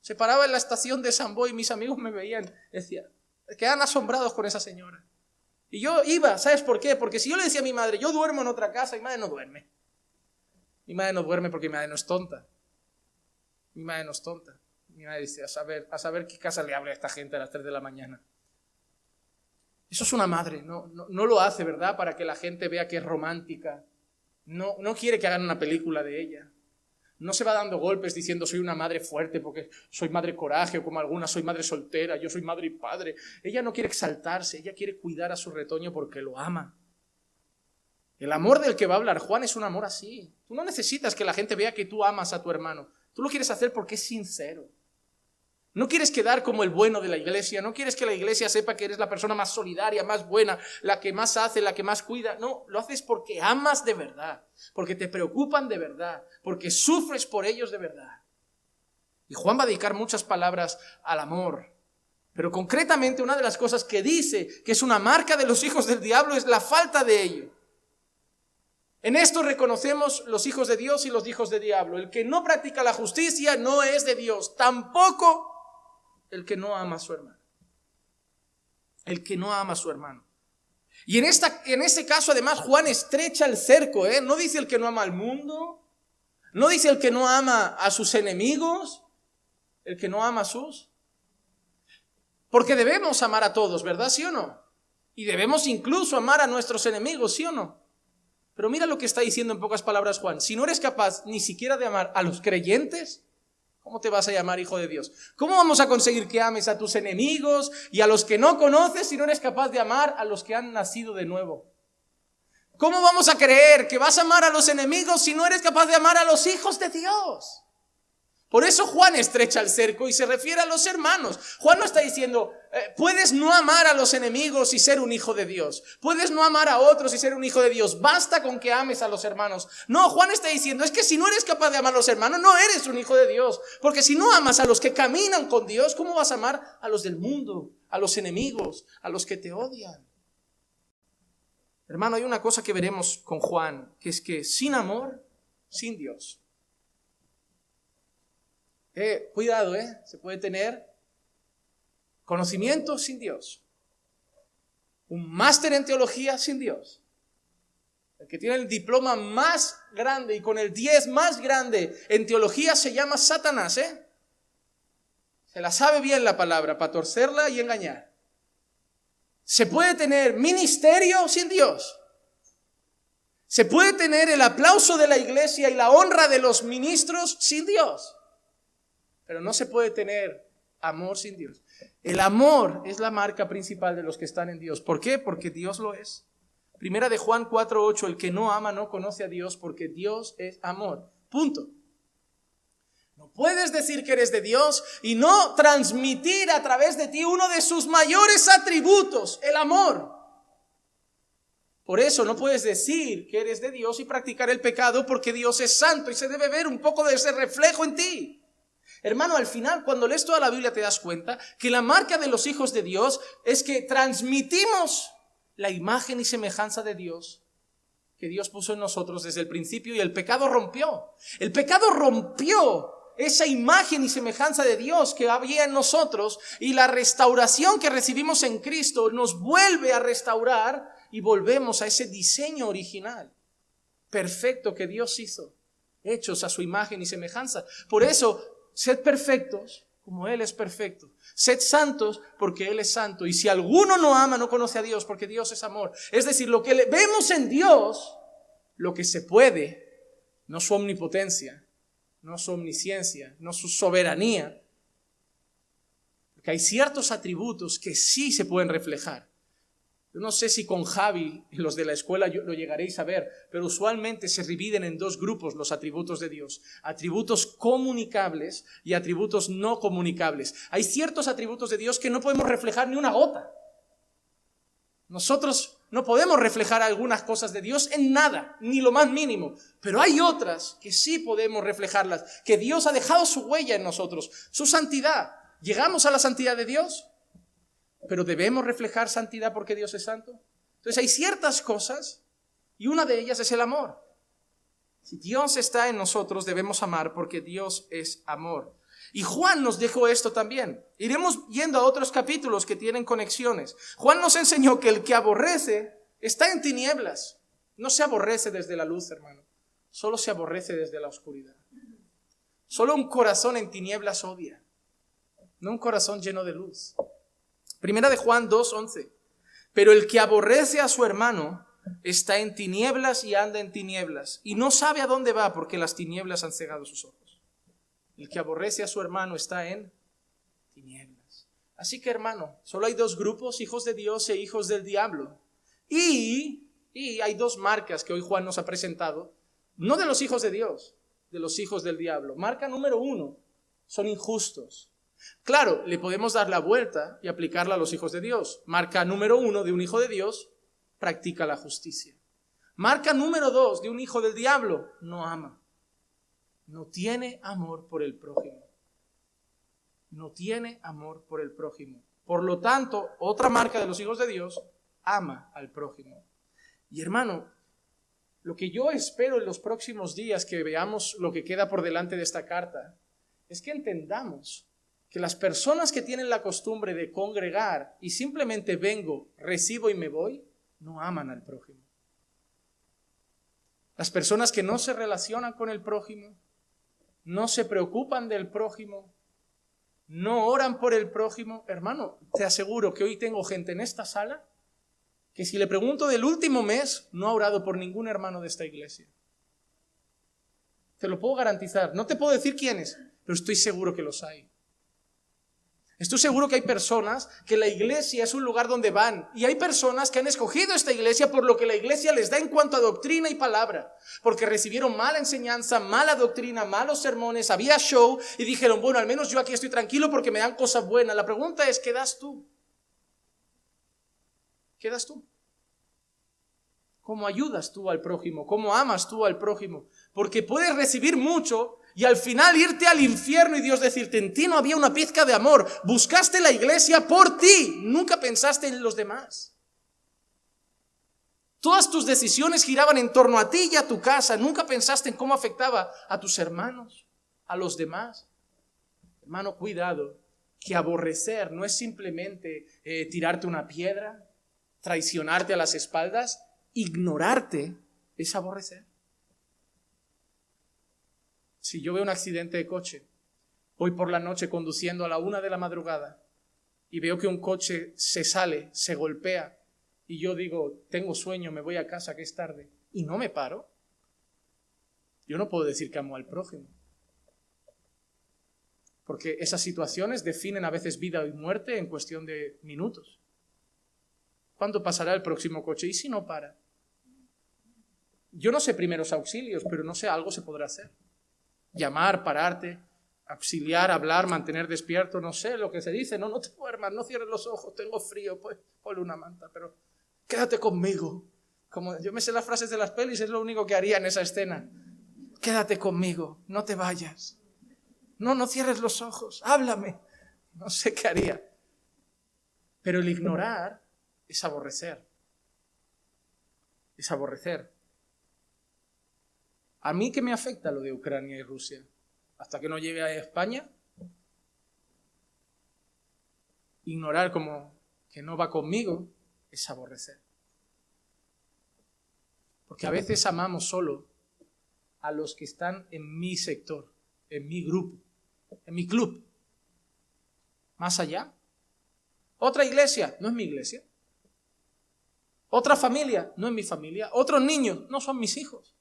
Se paraba en la estación de San Boi y mis amigos me veían, decían, quedan asombrados con esa señora. Y yo iba, ¿sabes por qué? Porque si yo le decía a mi madre, yo duermo en otra casa, mi madre no duerme. Mi madre no duerme porque mi madre no es tonta. Mi madre no es tonta. Mi madre dice, a saber qué casa le abre a esta gente a las 3 de la mañana. Eso es una madre, no lo hace, ¿verdad? Para que la gente vea que es romántica. No quiere que hagan una película de ella. No se va dando golpes diciendo soy una madre fuerte porque soy madre coraje, o como algunas soy madre soltera, yo soy madre y padre. Ella no quiere exaltarse, ella quiere cuidar a su retoño porque lo ama. El amor del que va a hablar Juan es un amor así. Tú no necesitas que la gente vea que tú amas a tu hermano. Tú lo quieres hacer porque es sincero. No quieres quedar como el bueno de la iglesia, no quieres que la iglesia sepa que eres la persona más solidaria, más buena, la que más hace, la que más cuida. No, lo haces porque amas de verdad, porque te preocupan de verdad, porque sufres por ellos de verdad. Y Juan va a dedicar muchas palabras al amor, pero concretamente una de las cosas que dice que es una marca de los hijos del diablo es la falta de ello. En esto reconocemos los hijos de Dios y los hijos del diablo. El que no practica la justicia no es de Dios, tampoco el que no ama a su hermano. El que no ama a su hermano. Y en este caso además Juan estrecha el cerco, No dice el que no ama al mundo, no dice el que no ama a sus enemigos, el que no ama a sus. Porque debemos amar a todos, ¿verdad? ¿Sí o no? Y debemos incluso amar a nuestros enemigos, ¿sí o no? Pero mira lo que está diciendo en pocas palabras Juan. Si no eres capaz ni siquiera de amar a los creyentes, ¿cómo te vas a llamar hijo de Dios? ¿Cómo vamos a conseguir que ames a tus enemigos y a los que no conoces si no eres capaz de amar a los que han nacido de nuevo? ¿Cómo vamos a creer que vas a amar a los enemigos si no eres capaz de amar a los hijos de Dios? Por eso Juan estrecha el cerco y se refiere a los hermanos. Juan no está diciendo, puedes no amar a los enemigos y ser un hijo de Dios. Puedes no amar a otros y ser un hijo de Dios. Basta con que ames a los hermanos. No, Juan está diciendo, es que si no eres capaz de amar a los hermanos, no eres un hijo de Dios. Porque si no amas a los que caminan con Dios, ¿cómo vas a amar a los del mundo, a los enemigos, a los que te odian? Hermano, hay una cosa que veremos con Juan, que es que sin amor, sin Dios. Cuidado, se puede tener conocimiento sin Dios, un máster en teología sin Dios, el que tiene el diploma más grande y con el 10 más grande en teología se llama Satanás, se la sabe bien la palabra para torcerla y engañar. Se puede tener ministerio sin Dios. Se puede tener el aplauso de la iglesia y la honra de los ministros sin Dios. Pero no se puede tener amor sin Dios. El amor es la marca principal de los que están en Dios. ¿Por qué? Porque Dios lo es. Primera de Juan 4:8, el que no ama no conoce a Dios porque Dios es amor. Punto. No puedes decir que eres de Dios y no transmitir a través de ti uno de sus mayores atributos, el amor. Por eso no puedes decir que eres de Dios y practicar el pecado porque Dios es santo y se debe ver un poco de ese reflejo en ti. Hermano, al final, cuando lees toda la Biblia te das cuenta que la marca de los hijos de Dios es que transmitimos la imagen y semejanza de Dios que Dios puso en nosotros desde el principio y el pecado rompió. El pecado rompió esa imagen y semejanza de Dios que había en nosotros y la restauración que recibimos en Cristo nos vuelve a restaurar y volvemos a ese diseño original perfecto que Dios hizo, hechos a su imagen y semejanza. Por eso, sed perfectos como Él es perfecto. Sed santos porque Él es santo. Y si alguno no ama, no conoce a Dios porque Dios es amor. Es decir, lo que vemos en Dios, lo que se puede, no su omnipotencia, no su omnisciencia, no su soberanía. Porque hay ciertos atributos que sí se pueden reflejar. Yo no sé si con Javi, los de la escuela, lo llegaréis a ver, pero usualmente se dividen en dos grupos los atributos de Dios. Atributos comunicables y atributos no comunicables. Hay ciertos atributos de Dios que no podemos reflejar ni una gota. Nosotros no podemos reflejar algunas cosas de Dios en nada, ni lo más mínimo. Pero hay otras que sí podemos reflejarlas, que Dios ha dejado su huella en nosotros, su santidad. ¿Llegamos a la santidad de Dios? Pero debemos reflejar santidad porque Dios es santo. Entonces hay ciertas cosas y una de ellas es el amor. Si Dios está en nosotros debemos amar porque Dios es amor. Y Juan nos dejó esto también. Iremos yendo a otros capítulos que tienen conexiones. Juan nos enseñó que el que aborrece está en tinieblas. No se aborrece desde la luz, hermano. Solo se aborrece desde la oscuridad. Solo un corazón en tinieblas odia. No un corazón lleno de luz. Primera de Juan 2:11. Pero el que aborrece a su hermano está en tinieblas y anda en tinieblas y no sabe a dónde va porque las tinieblas han cegado sus ojos. El que aborrece a su hermano está en tinieblas. Así que, hermano, solo hay dos grupos, hijos de Dios e hijos del diablo. Y hay dos marcas que hoy Juan nos ha presentado, no de los hijos de Dios, de los hijos del diablo. Marca número 1, son injustos. Claro, le podemos dar la vuelta y aplicarla a los hijos de Dios. Marca número 1 de un hijo de Dios, practica la justicia. Marca número 2 de un hijo del diablo, no ama. No tiene amor por el prójimo. No tiene amor por el prójimo. Por lo tanto, otra marca de los hijos de Dios, ama al prójimo. Y hermano, lo que yo espero en los próximos días que veamos lo que queda por delante de esta carta, es que entendamos que las personas que tienen la costumbre de congregar y simplemente vengo, recibo y me voy, no aman al prójimo. Las personas que no se relacionan con el prójimo, no se preocupan del prójimo, no oran por el prójimo. Hermano, te aseguro que hoy tengo gente en esta sala que si le pregunto del último mes, no ha orado por ningún hermano de esta iglesia. Te lo puedo garantizar. No te puedo decir quiénes, pero estoy seguro que los hay. Estoy seguro que hay personas que la iglesia es un lugar donde van, y hay personas que han escogido esta iglesia por lo que la iglesia les da en cuanto a doctrina y palabra, porque recibieron mala enseñanza, mala doctrina, malos sermones, había show y dijeron, bueno, al menos yo aquí estoy tranquilo porque me dan cosas buenas. La pregunta es, ¿qué das tú? ¿Qué das tú? ¿Cómo ayudas tú al prójimo? ¿Cómo amas tú al prójimo? Porque puedes recibir mucho y al final irte al infierno y Dios decirte, en ti no había una pizca de amor. Buscaste la iglesia por ti, nunca pensaste en los demás. Todas tus decisiones giraban en torno a ti y a tu casa. Nunca pensaste en cómo afectaba a tus hermanos, a los demás. Hermano, cuidado, que aborrecer no es simplemente tirarte una piedra, traicionarte a las espaldas. Ignorarte es aborrecer. Si yo veo un accidente de coche, voy por la noche conduciendo a la 1 de la madrugada y veo que un coche se sale, se golpea y yo digo, tengo sueño, me voy a casa que es tarde y no me paro, yo no puedo decir que amo al prójimo. Porque esas situaciones definen a veces vida y muerte en cuestión de minutos. ¿Cuándo pasará el próximo coche? ¿Y si no para? Yo no sé primeros auxilios, pero no sé, algo se podrá hacer. Llamar, pararte, auxiliar, hablar, mantener despierto, no sé lo que se dice. No te duermas, no cierres los ojos, tengo frío, pues ponle una manta, pero quédate conmigo. Como yo me sé las frases de las pelis, es lo único que haría en esa escena. Quédate conmigo, no te vayas. No cierres los ojos, háblame. No sé qué haría. Pero el ignorar es aborrecer. Es aborrecer. ¿A mí qué me afecta lo de Ucrania y Rusia? Hasta que no llegue a España. Ignorar como que no va conmigo es aborrecer. Porque a veces amamos solo a los que están en mi sector, en mi grupo, en mi club. Más allá. Otra iglesia, no es mi iglesia. Otra familia, no es mi familia. Otros niños, no son mis hijos.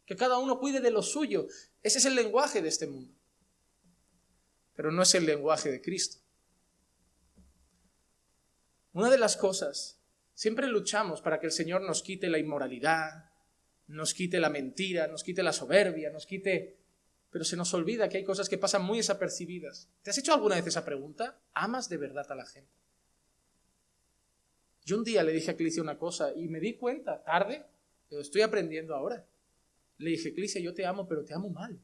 Que cada uno cuide de lo suyo. Ese es el lenguaje de este mundo. Pero no es el lenguaje de Cristo. Una de las cosas, siempre luchamos para que el Señor nos quite la inmoralidad, nos quite la mentira, nos quite la soberbia, pero se nos olvida que hay cosas que pasan muy desapercibidas. ¿Te has hecho alguna vez esa pregunta? ¿Amas de verdad a la gente? Yo un día le dije a Clicia una cosa y me di cuenta, tarde, pero estoy aprendiendo ahora. Le dije, Clicia, yo te amo, pero te amo mal.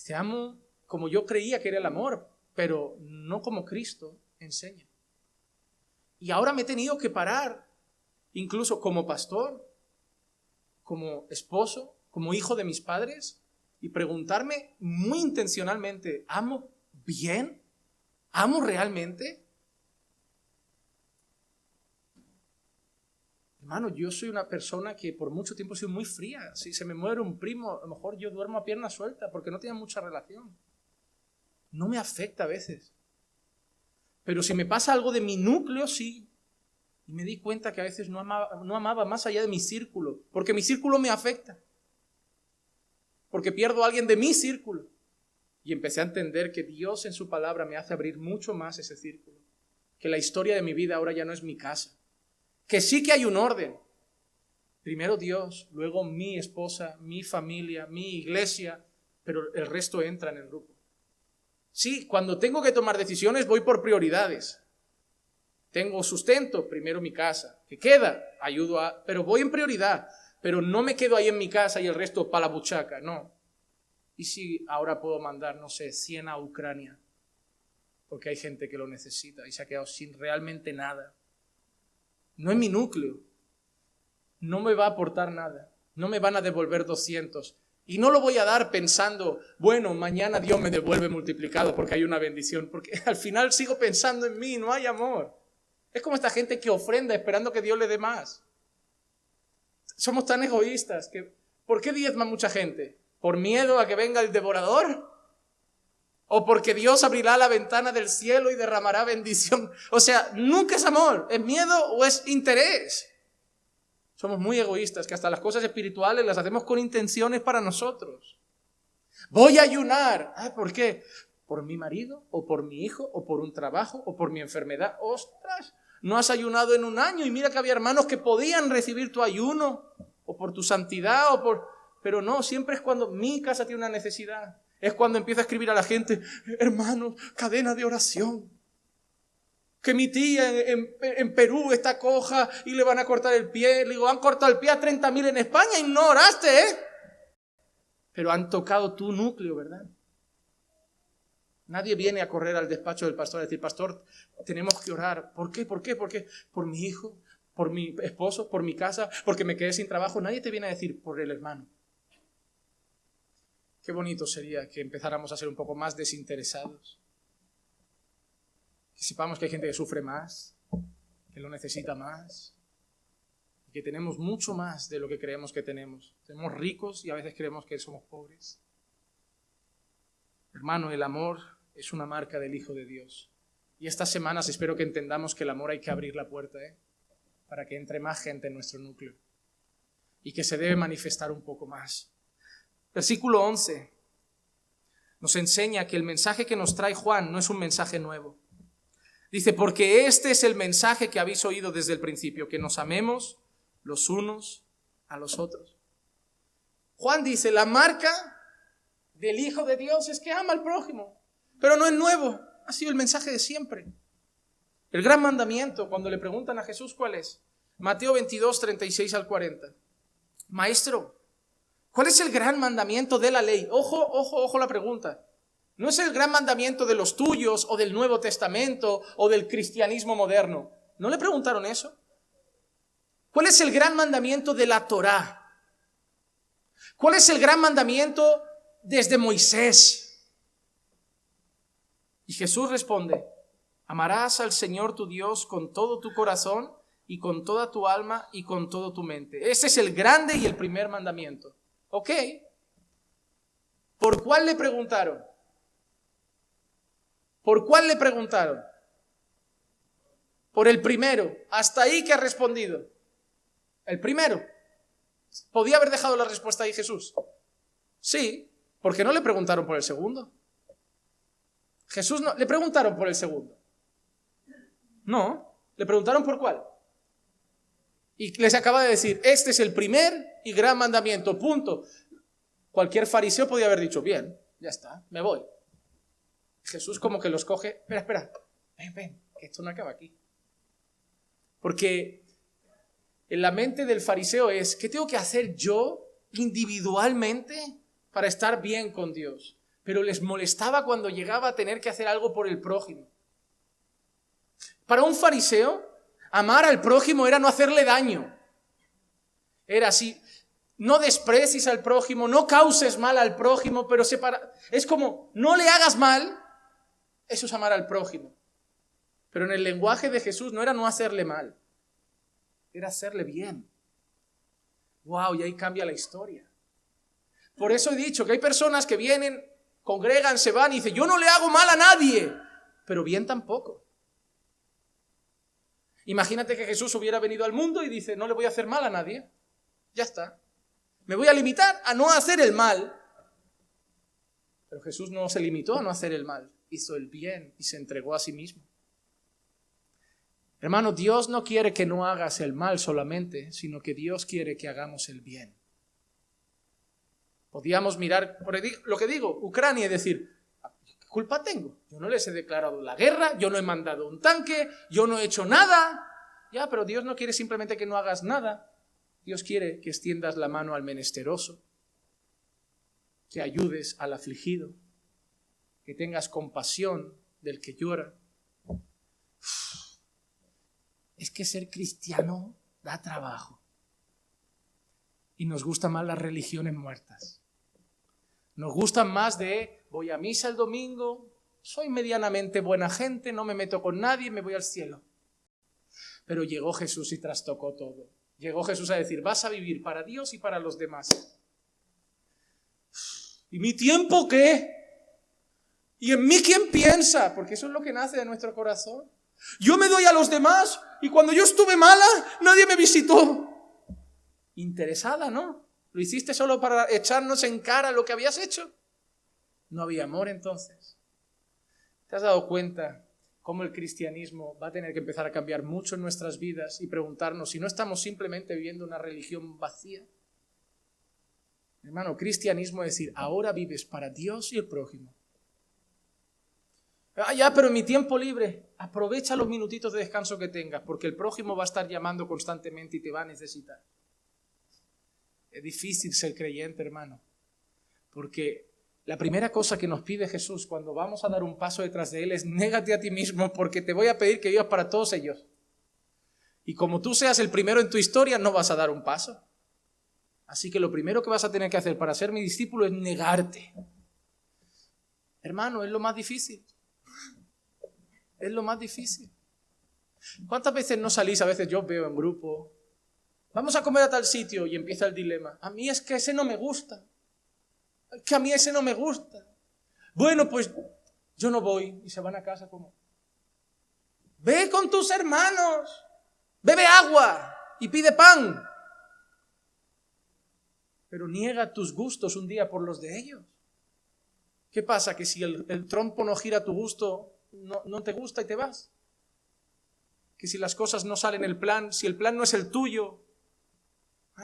Te amo como yo creía que era el amor, pero no como Cristo enseña. Y ahora me he tenido que parar, incluso como pastor, como esposo, como hijo de mis padres, y preguntarme muy intencionalmente, ¿amo bien? ¿Amo realmente? Hermano, yo soy una persona que por mucho tiempo he sido muy fría. Si se me muere un primo, a lo mejor yo duermo a pierna suelta porque no tiene mucha relación. No me afecta a veces. Pero si me pasa algo de mi núcleo, sí. Y me di cuenta que a veces no amaba más allá de mi círculo, porque mi círculo me afecta. Porque pierdo a alguien de mi círculo. Y empecé a entender que Dios en su palabra me hace abrir mucho más ese círculo. Que la historia de mi vida ahora ya no es mi casa. Que sí que hay un orden. Primero Dios, luego mi esposa, mi familia, mi iglesia, pero el resto entra en el grupo. Sí, cuando tengo que tomar decisiones voy por prioridades. Tengo sustento, primero mi casa. ¿Qué queda? Pero voy en prioridad. Pero no me quedo ahí en mi casa y el resto para la buchaca, no. ¿Y si ahora puedo mandar, no sé, 100 a Ucrania? Porque hay gente que lo necesita y se ha quedado sin realmente nada. No es mi núcleo. No me va a aportar nada. No me van a devolver 200. Y no lo voy a dar pensando, bueno, mañana Dios me devuelve multiplicado porque hay una bendición. Porque al final sigo pensando en mí, no hay amor. Es como esta gente que ofrenda esperando que Dios le dé más. Somos tan egoístas que ¿por qué diezma mucha gente? ¿Por miedo a que venga el devorador? ¿O porque Dios abrirá la ventana del cielo y derramará bendición? O sea, nunca es amor, ¿es miedo o es interés? Somos muy egoístas, que hasta las cosas espirituales las hacemos con intenciones para nosotros. Voy a ayunar. ¿Por qué? ¿Por mi marido? ¿O por mi hijo? ¿O por un trabajo? ¿O por mi enfermedad? ¡Ostras! No has ayunado en un año y mira que había hermanos que podían recibir tu ayuno, o por tu santidad, pero no, siempre es cuando mi casa tiene una necesidad. Es cuando empiezo a escribir a la gente, hermanos, cadena de oración. Que mi tía en Perú está coja y le van a cortar el pie. Le digo, han cortado el pie a 30.000 en España y no oraste, Pero han tocado tu núcleo, ¿verdad? Nadie viene a correr al despacho del pastor a decir, pastor, tenemos que orar. ¿Por qué? ¿Por qué? ¿Por qué? Por mi hijo, por mi esposo, por mi casa, porque me quedé sin trabajo. Nadie te viene a decir por el hermano. Qué bonito sería que empezáramos a ser un poco más desinteresados. Que sepamos que hay gente que sufre más, que lo necesita más, y que tenemos mucho más de lo que creemos que tenemos. Somos ricos y a veces creemos que somos pobres. Hermano, el amor es una marca del Hijo de Dios. Y estas semanas espero que entendamos que el amor hay que abrir la puerta, para que entre más gente en nuestro núcleo. Y que se debe manifestar un poco más. Versículo 11 nos enseña que el mensaje que nos trae Juan no es un mensaje nuevo. Dice, porque este es el mensaje que habéis oído desde el principio, que nos amemos los unos a los otros. Juan dice, la marca del Hijo de Dios es que ama al prójimo. Pero no es nuevo, ha sido el mensaje de siempre. El gran mandamiento, cuando le preguntan a Jesús, ¿cuál es? Mateo 22, 36 al 40. Maestro, ¿cuál es el gran mandamiento de la ley? Ojo la pregunta. No es el gran mandamiento de los tuyos o del Nuevo Testamento o del cristianismo moderno. ¿No le preguntaron eso? ¿Cuál es el gran mandamiento de la Torá? ¿Cuál es el gran mandamiento desde Moisés? Y Jesús responde, amarás al Señor tu Dios con todo tu corazón y con toda tu alma y con toda tu mente. Ese es el grande y el primer mandamiento. ¿Ok? ¿Por cuál le preguntaron? ¿Por cuál le preguntaron? Por el primero. Hasta ahí que ha respondido. El primero. ¿Podía haber dejado la respuesta ahí Jesús? Sí, porque no le preguntaron por el segundo. Jesús no, le preguntaron por el segundo. No, le preguntaron por cuál. Y les acaba de decir, este es el primer y gran mandamiento, punto. Cualquier fariseo podía haber dicho, bien, ya está, me voy. Jesús como que los coge, espera, ven, que esto no acaba aquí. Porque en la mente del fariseo es, ¿qué tengo que hacer yo individualmente para estar bien con Dios? Pero les molestaba cuando llegaba a tener que hacer algo por el prójimo. Para un fariseo, amar al prójimo era no hacerle daño. Era así, no desprecies al prójimo, no causes mal al prójimo, pero es como, no le hagas mal, eso es amar al prójimo. Pero en el lenguaje de Jesús no era no hacerle mal, era hacerle bien. Wow, y ahí cambia la historia. Por eso he dicho que hay personas que vienen, congregan, se van y dicen, yo no le hago mal a nadie, pero bien tampoco. Imagínate que Jesús hubiera venido al mundo y dice, no le voy a hacer mal a nadie. Ya está. Me voy a limitar a no hacer el mal. Pero Jesús no se limitó a no hacer el mal. Hizo el bien y se entregó a sí mismo. Hermano, Dios no quiere que no hagas el mal solamente, sino que Dios quiere que hagamos el bien. Podíamos mirar, por lo que digo, Ucrania y decir, ¿qué culpa tengo? Yo no les he declarado la guerra, yo no he mandado un tanque, yo no he hecho nada. Ya, pero Dios no quiere simplemente que no hagas nada. Dios quiere que extiendas la mano al menesteroso, que ayudes al afligido, que tengas compasión del que llora. Es que ser cristiano da trabajo. Y nos gustan más las religiones muertas. Nos gustan más de, voy a misa el domingo, soy medianamente buena gente, no me meto con nadie, me voy al cielo. Pero llegó Jesús y trastocó todo. Llegó Jesús a decir, vas a vivir para Dios y para los demás. ¿Y mi tiempo qué? ¿Y en mí quién piensa? Porque eso es lo que nace de nuestro corazón. Yo me doy a los demás y cuando yo estuve mala, nadie me visitó. Interesada, ¿no? ¿Lo hiciste solo para echarnos en cara lo que habías hecho? No había amor entonces. ¿Te has dado cuenta cómo el cristianismo va a tener que empezar a cambiar mucho en nuestras vidas y preguntarnos si no estamos simplemente viviendo una religión vacía? Hermano, cristianismo es decir, ahora vives para Dios y el prójimo. Ya, pero en mi tiempo libre, aprovecha los minutitos de descanso que tengas, porque el prójimo va a estar llamando constantemente y te va a necesitar. Es difícil ser creyente, hermano, porque la primera cosa que nos pide Jesús cuando vamos a dar un paso detrás de Él es négate a ti mismo, porque te voy a pedir que vivas para todos ellos. Y como tú seas el primero en tu historia, no vas a dar un paso. Así que lo primero que vas a tener que hacer para ser mi discípulo es negarte. Hermano, es lo más difícil. Es lo más difícil. ¿Cuántas veces no salís? A veces yo veo en grupo, vamos a comer a tal sitio y empieza el dilema. A mí es que ese no me gusta. Es que a mí ese no me gusta. Bueno, pues yo no voy. Y se van a casa como, ve con tus hermanos, bebe agua y pide pan. Pero niega tus gustos un día por los de ellos. ¿Qué pasa? Que si el trompo no gira a tu gusto, no te gusta y te vas. Que si las cosas no salen el plan, si el plan no es el tuyo.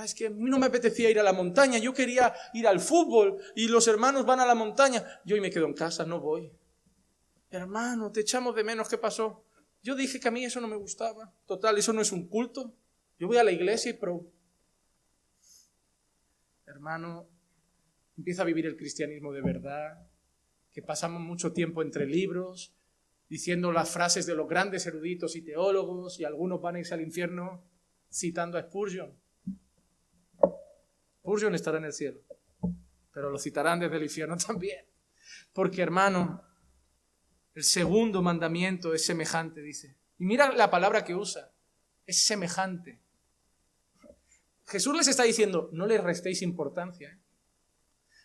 Es que a mí no me apetecía ir a la montaña, yo quería ir al fútbol y los hermanos van a la montaña. Yo hoy me quedo en casa, no voy. Hermano, te echamos de menos, ¿qué pasó? Yo dije que a mí eso no me gustaba. Total, eso no es un culto. Yo voy a la iglesia y hermano, empieza a vivir el cristianismo de verdad, que pasamos mucho tiempo entre libros, diciendo las frases de los grandes eruditos y teólogos, y algunos van a irse al infierno citando a Spurgeon. Spurgeon estará en el cielo, pero lo citarán desde el infierno también. Porque, hermano, el segundo mandamiento es semejante, dice. Y mira la palabra que usa, es semejante. Jesús les está diciendo, no les restéis importancia.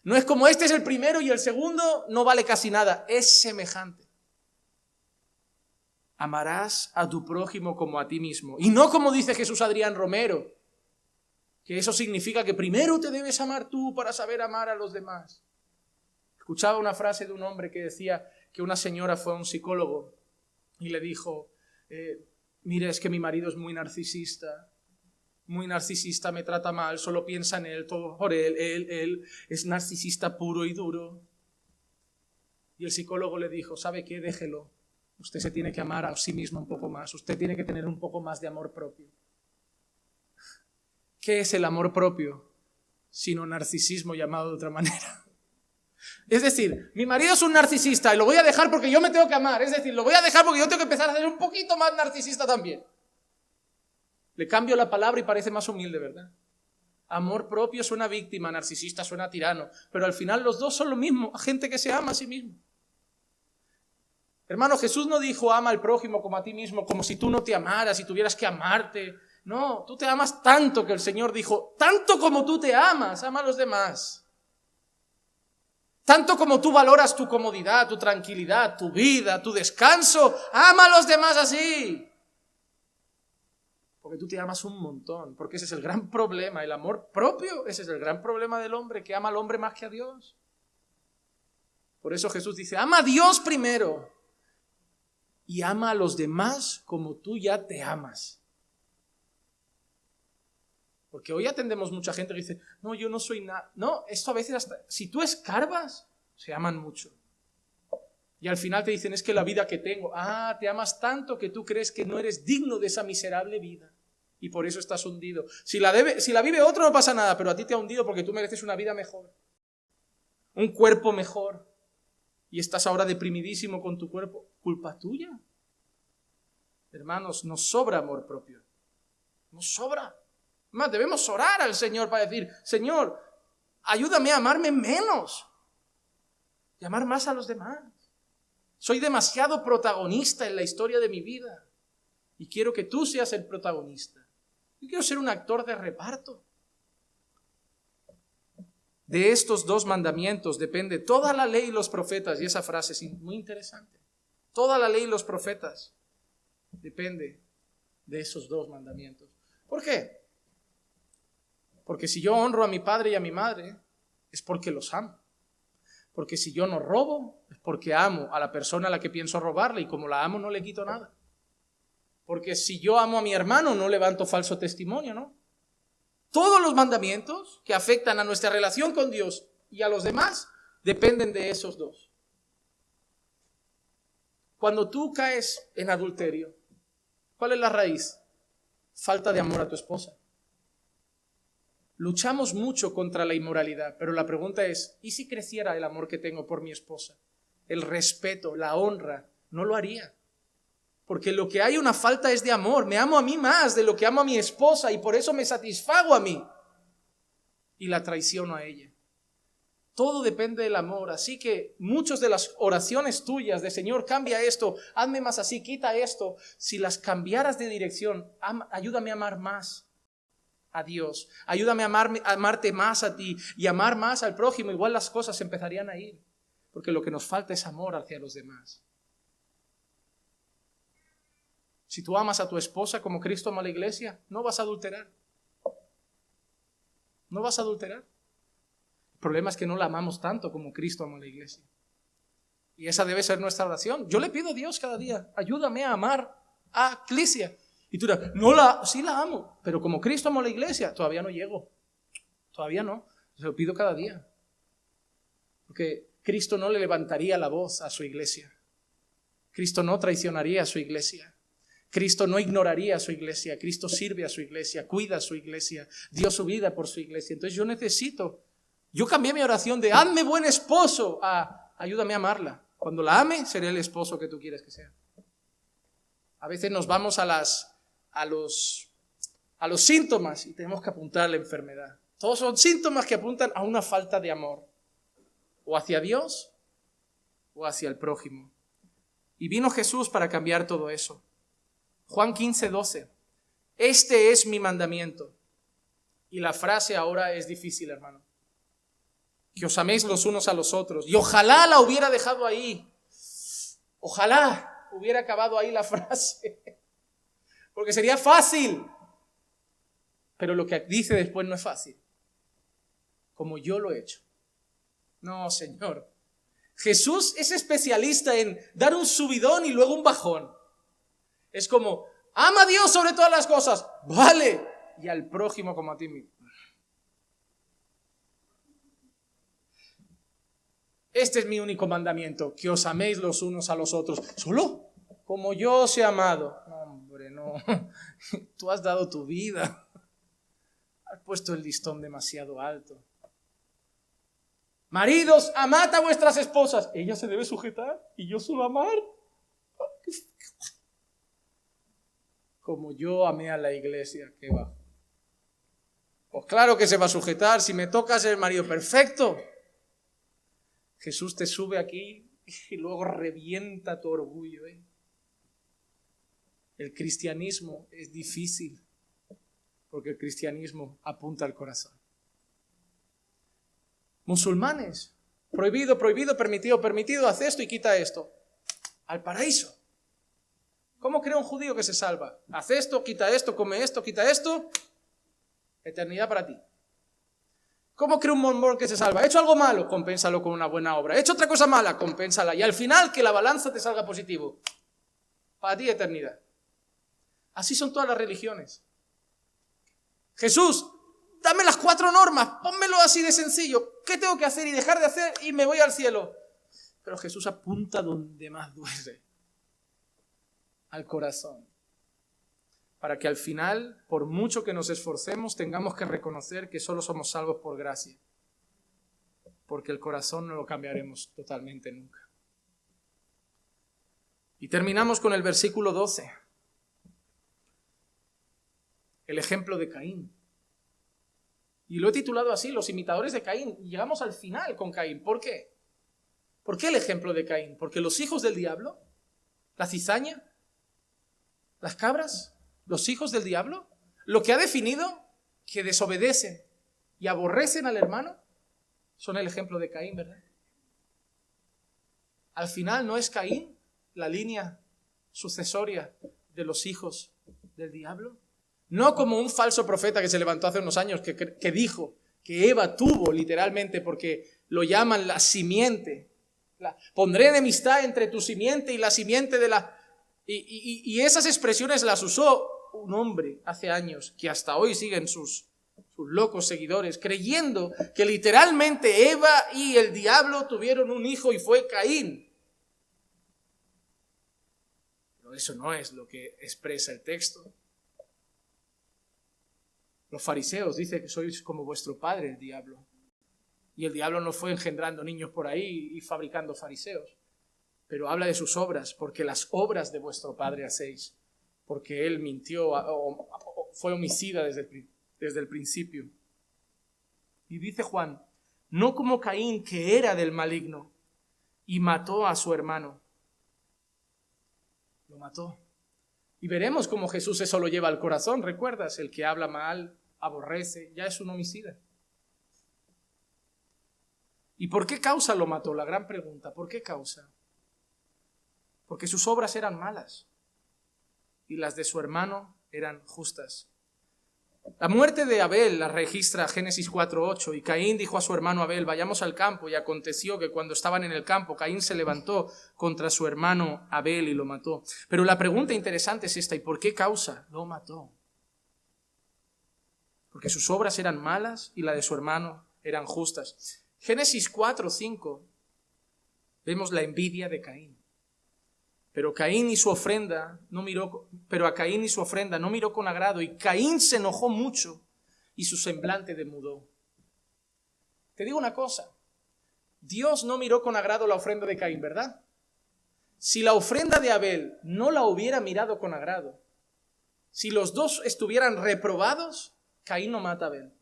No es como este es el primero y el segundo no vale casi nada, es semejante. Amarás a tu prójimo como a ti mismo. Y no como dice Jesús Adrián Romero, que eso significa que primero te debes amar tú para saber amar a los demás. Escuchaba una frase de un hombre que decía que una señora fue a un psicólogo y le dijo, mire, es que mi marido es muy narcisista, me trata mal, solo piensa en él, todo por él es narcisista puro y duro. Y el psicólogo le dijo, ¿sabe qué? Déjelo. Usted se tiene que amar a sí mismo un poco más, usted tiene que tener un poco más de amor propio. ¿Qué es el amor propio? Sino narcisismo llamado de otra manera. Es decir, mi marido es un narcisista y lo voy a dejar porque yo me tengo que amar. Es decir, lo voy a dejar porque yo tengo que empezar a ser un poquito más narcisista también. Le cambio la palabra y parece más humilde, ¿verdad? Amor propio suena víctima, narcisista suena tirano, pero al final los dos son lo mismo, gente que se ama a sí mismo. Hermano, Jesús no dijo ama al prójimo como a ti mismo, como si tú no te amaras y tuvieras que amarte. No, tú te amas tanto que el Señor dijo, tanto como tú te amas, ama a los demás. Tanto como tú valoras tu comodidad, tu tranquilidad, tu vida, tu descanso, ama a los demás así. Porque tú te amas un montón, porque ese es el gran problema, el amor propio, ese es el gran problema del hombre, que ama al hombre más que a Dios. Por eso Jesús dice, ama a Dios primero y ama a los demás como tú ya te amas. Porque hoy atendemos mucha gente que dice, no, yo no soy nada. No, esto a veces hasta, si tú escarbas, se aman mucho. Y al final te dicen, es que la vida que tengo, te amas tanto que tú crees que no eres digno de esa miserable vida. Y por eso estás hundido. Si la vive otro no pasa nada, pero a ti te ha hundido porque tú mereces una vida mejor. Un cuerpo mejor. Y estás ahora deprimidísimo con tu cuerpo. ¿Culpa tuya? Hermanos, nos sobra amor propio. Nos sobra. Más, debemos orar al Señor para decir, Señor, ayúdame a amarme menos y amar más a los demás. Soy demasiado protagonista en la historia de mi vida y quiero que tú seas el protagonista. Yo quiero ser un actor de reparto. De estos dos mandamientos depende toda la ley y los profetas, y esa frase es muy interesante. Toda la ley y los profetas depende de esos dos mandamientos. ¿Por qué? Porque si yo honro a mi padre y a mi madre, es porque los amo. Porque si yo no robo, es porque amo a la persona a la que pienso robarle, y como la amo no le quito nada. Porque si yo amo a mi hermano, no levanto falso testimonio, ¿no? Todos los mandamientos que afectan a nuestra relación con Dios y a los demás dependen de esos dos. Cuando tú caes en adulterio, ¿cuál es la raíz? Falta de amor a tu esposa. Luchamos mucho contra la inmoralidad, pero la pregunta es, ¿y si creciera el amor que tengo por mi esposa? El respeto, la honra, no lo haría. Porque lo que hay una falta es de amor. Me amo a mí más de lo que amo a mi esposa y por eso me satisfago a mí. Y la traiciono a ella. Todo depende del amor. Así que muchas de las oraciones tuyas de Señor, cambia esto, hazme más así, quita esto. Si las cambiaras de dirección, ayúdame a amar más a Dios. Ayúdame a amarte más a ti y amar más al prójimo. Igual las cosas empezarían a ir. Porque lo que nos falta es amor hacia los demás. Si tú amas a tu esposa como Cristo ama a la iglesia, no vas a adulterar. No vas a adulterar. El problema es que no la amamos tanto como Cristo ama a la iglesia. Y esa debe ser nuestra oración. Yo le pido a Dios cada día, ayúdame a amar a la iglesia. Y tú dirás, sí la amo, pero como Cristo ama a la iglesia, todavía no llego. Todavía no. Se lo pido cada día. Porque Cristo no le levantaría la voz a su iglesia. Cristo no traicionaría a su iglesia. Cristo no ignoraría a su iglesia. Cristo sirve a su iglesia, cuida a su iglesia, dio su vida por su iglesia. Entonces yo cambié mi oración de hazme buen esposo a ayúdame a amarla. Cuando la ame, seré el esposo que tú quieres que sea. A veces nos vamos a los síntomas y tenemos que apuntar a la enfermedad. Todos son síntomas que apuntan a una falta de amor. O hacia Dios o hacia el prójimo. Y vino Jesús para cambiar todo eso. Juan 15:12. Este es mi mandamiento. Y la frase ahora es difícil, hermano. Que os améis los unos a los otros. Y ojalá la hubiera dejado ahí. Ojalá hubiera acabado ahí la frase. Porque sería fácil. Pero lo que dice después no es fácil. Como yo lo he hecho. No, Señor. Jesús es especialista en dar un subidón y luego un bajón. Es como, ama a Dios sobre todas las cosas, vale, y al prójimo como a ti mismo. Este es mi único mandamiento, que os améis los unos a los otros. ¿Solo? Como yo os he amado. No, hombre, no. Tú has dado tu vida. Has puesto el listón demasiado alto. Maridos, amad a vuestras esposas. Ella se debe sujetar y yo solo amar. Como yo amé a la iglesia, ¿qué va? Pues claro que se va a sujetar. Si me toca ser el marido perfecto, Jesús te sube aquí y luego revienta tu orgullo. El cristianismo es difícil porque el cristianismo apunta al corazón. Musulmanes, prohibido, prohibido, permitido, permitido, haz esto y quita esto. Al paraíso. ¿Cómo cree un judío que se salva? Haz esto, quita esto, come esto, quita esto. Eternidad para ti. ¿Cómo cree un mormón que se salva? He hecho algo malo, compénsalo con una buena obra. He hecho otra cosa mala, compénsala. Y al final que la balanza te salga positivo. Para ti eternidad. Así son todas las religiones. Jesús, dame las 4 normas, pónmelo así de sencillo. ¿Qué tengo que hacer y dejar de hacer y me voy al cielo? Pero Jesús apunta donde más duele. Al corazón. Para que al final, por mucho que nos esforcemos, tengamos que reconocer que solo somos salvos por gracia. Porque el corazón no lo cambiaremos totalmente nunca. Y terminamos con el versículo 12. El ejemplo de Caín. Y lo he titulado así, los imitadores de Caín. Y llegamos al final con Caín. ¿Por qué? ¿Por qué el ejemplo de Caín? Porque los hijos del diablo, la cizaña, las cabras, los hijos del diablo, lo que ha definido que desobedecen y aborrecen al hermano, son el ejemplo de Caín, ¿verdad? Al final no es Caín la línea sucesoria de los hijos del diablo. No como un falso profeta que se levantó hace unos años que dijo que Eva tuvo literalmente porque lo llaman la simiente. Pondré enemistad entre tu simiente y la simiente de la... Y esas expresiones las usó un hombre hace años que hasta hoy siguen sus locos seguidores, creyendo que literalmente Eva y el diablo tuvieron un hijo y fue Caín. Pero eso no es lo que expresa el texto. Los fariseos dicen que sois como vuestro padre el diablo. Y el diablo no fue engendrando niños por ahí y fabricando fariseos. Pero habla de sus obras, porque las obras de vuestro padre hacéis. Porque él mintió o fue homicida desde el principio. Y dice Juan, no como Caín, que era del maligno, y mató a su hermano. Lo mató. Y veremos cómo Jesús eso lo lleva al corazón. ¿Recuerdas? El que habla mal, aborrece, ya es un homicida. ¿Y por qué causa lo mató? La gran pregunta, ¿por qué causa? Porque sus obras eran malas y las de su hermano eran justas. La muerte de Abel la registra Génesis 4:8, y Caín dijo a su hermano Abel, vayamos al campo, y aconteció que cuando estaban en el campo, Caín se levantó contra su hermano Abel y lo mató. Pero la pregunta interesante es esta, ¿y por qué causa lo mató? Porque sus obras eran malas y la de su hermano eran justas. Génesis 4:5 vemos la envidia de Caín. Pero a Caín y su ofrenda no miró con agrado, y Caín se enojó mucho y su semblante demudó. Te digo una cosa, Dios no miró con agrado la ofrenda de Caín, ¿verdad? Si la ofrenda de Abel no la hubiera mirado con agrado, si los dos estuvieran reprobados, Caín no mata a Abel.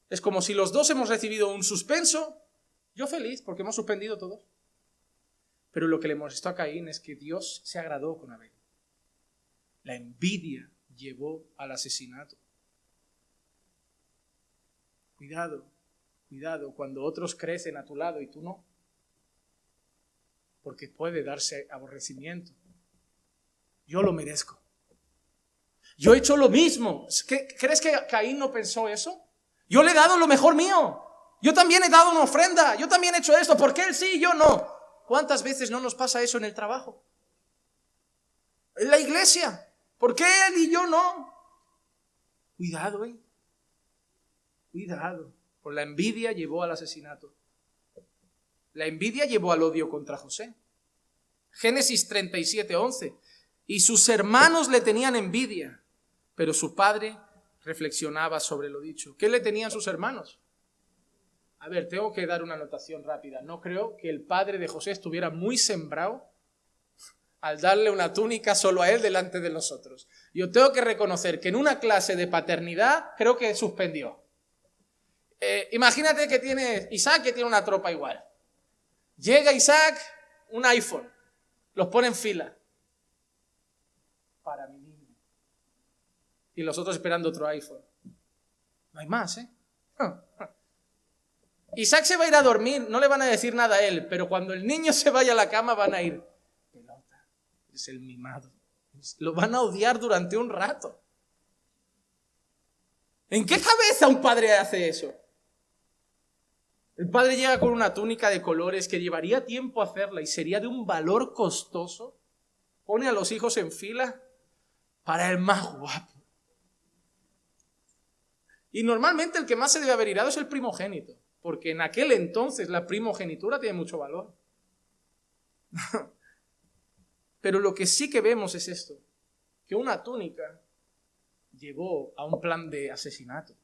Es como si los dos hemos recibido un suspenso, yo feliz porque hemos suspendido todos. Pero lo que le molestó a Caín es que Dios se agradó con Abel. La envidia llevó al asesinato. Cuidado, cuidado cuando otros crecen a tu lado y tú no. Porque puede darse aborrecimiento. Yo lo merezco. Yo he hecho lo mismo. ¿Crees que Caín no pensó eso? Yo le he dado lo mejor mío. Yo también he dado una ofrenda. Yo también he hecho esto. ¿Por qué él sí y yo no? ¿Cuántas veces no nos pasa eso en el trabajo? En la iglesia. ¿Por qué él y yo no? Cuidado, Cuidado. Por la envidia llevó al asesinato. La envidia llevó al odio contra José. Génesis 37:11. Y sus hermanos le tenían envidia, pero su padre reflexionaba sobre lo dicho. ¿Qué le tenían sus hermanos? A ver, tengo que dar una anotación rápida. No creo que el padre de José estuviera muy sembrado al darle una túnica solo a él delante de los otros. Yo tengo que reconocer que en una clase de paternidad creo que suspendió. Imagínate que tiene Isaac, que tiene una tropa igual. Llega Isaac, un iPhone, los pone en fila. Para mi niño. Y los otros esperando otro iPhone. No hay más, Isaac se va a ir a dormir, no le van a decir nada a él, pero cuando el niño se vaya a la cama van a ir, pelota, es el mimado. Lo van a odiar durante un rato. ¿En qué cabeza un padre hace eso? El padre llega con una túnica de colores que llevaría tiempo hacerla y sería de un valor costoso. Pone a los hijos en fila para el más guapo. Y normalmente el que más se debe haber irado es el primogénito. Porque en aquel entonces la primogenitura tiene mucho valor. Pero lo que sí que vemos es esto, que una túnica llevó a un plan de asesinato.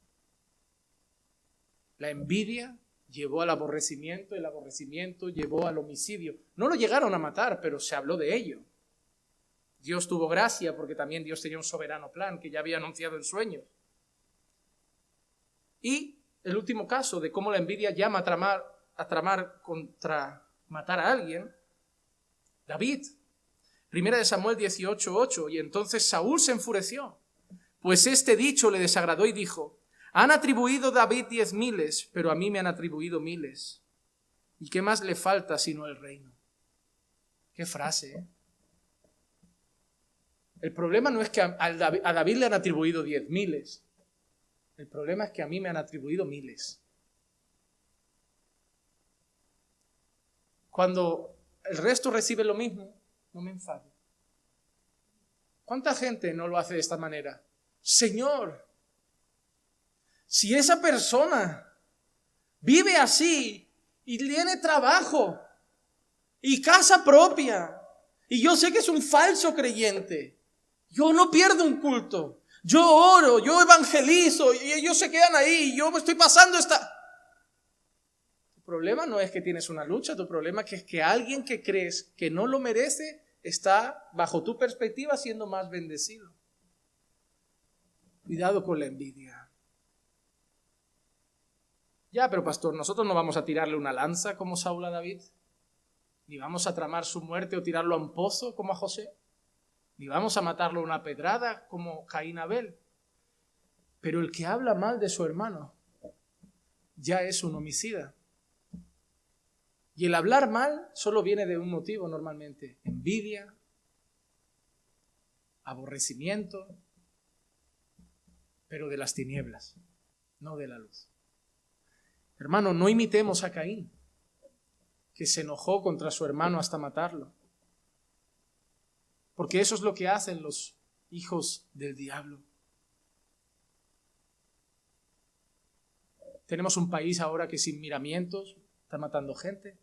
La envidia llevó al aborrecimiento, el aborrecimiento llevó al homicidio. No lo llegaron a matar, pero se habló de ello. Dios tuvo gracia porque también Dios tenía un soberano plan que ya había anunciado en sueños. Y el último caso de cómo la envidia llama a tramar contra matar a alguien, David. 1 Samuel 18:8. Y entonces Saúl se enfureció, pues este dicho le desagradó y dijo: han atribuido a David 10,000, pero a mí me han atribuido 1,000. ¿Y qué más le falta sino el reino? Qué frase, El problema no es que a David le han atribuido 10,000. El problema es que a mí me han atribuido 1,000. Cuando el resto recibe lo mismo, no me enfado. ¿Cuánta gente no lo hace de esta manera? Señor, si esa persona vive así y tiene trabajo y casa propia, y yo sé que es un falso creyente, yo no pierdo un culto, yo oro, yo evangelizo y ellos se quedan ahí, yo estoy pasando esta... Tu problema no es que tienes una lucha, tu problema es que alguien que crees que no lo merece está, bajo tu perspectiva, siendo más bendecido. Cuidado con la envidia. Ya, pero pastor, nosotros no vamos a tirarle una lanza como Saúl a David, ni vamos a tramar su muerte o tirarlo a un pozo como a José, ni vamos a matarlo a una pedrada como Caín a Abel. Pero el que habla mal de su hermano ya es un homicida. Y el hablar mal solo viene de un motivo normalmente: envidia, aborrecimiento, pero de las tinieblas, no de la luz. Hermano, no imitemos a Caín, que se enojó contra su hermano hasta matarlo. Porque eso es lo que hacen los hijos del diablo. Tenemos un país ahora que sin miramientos está matando gente.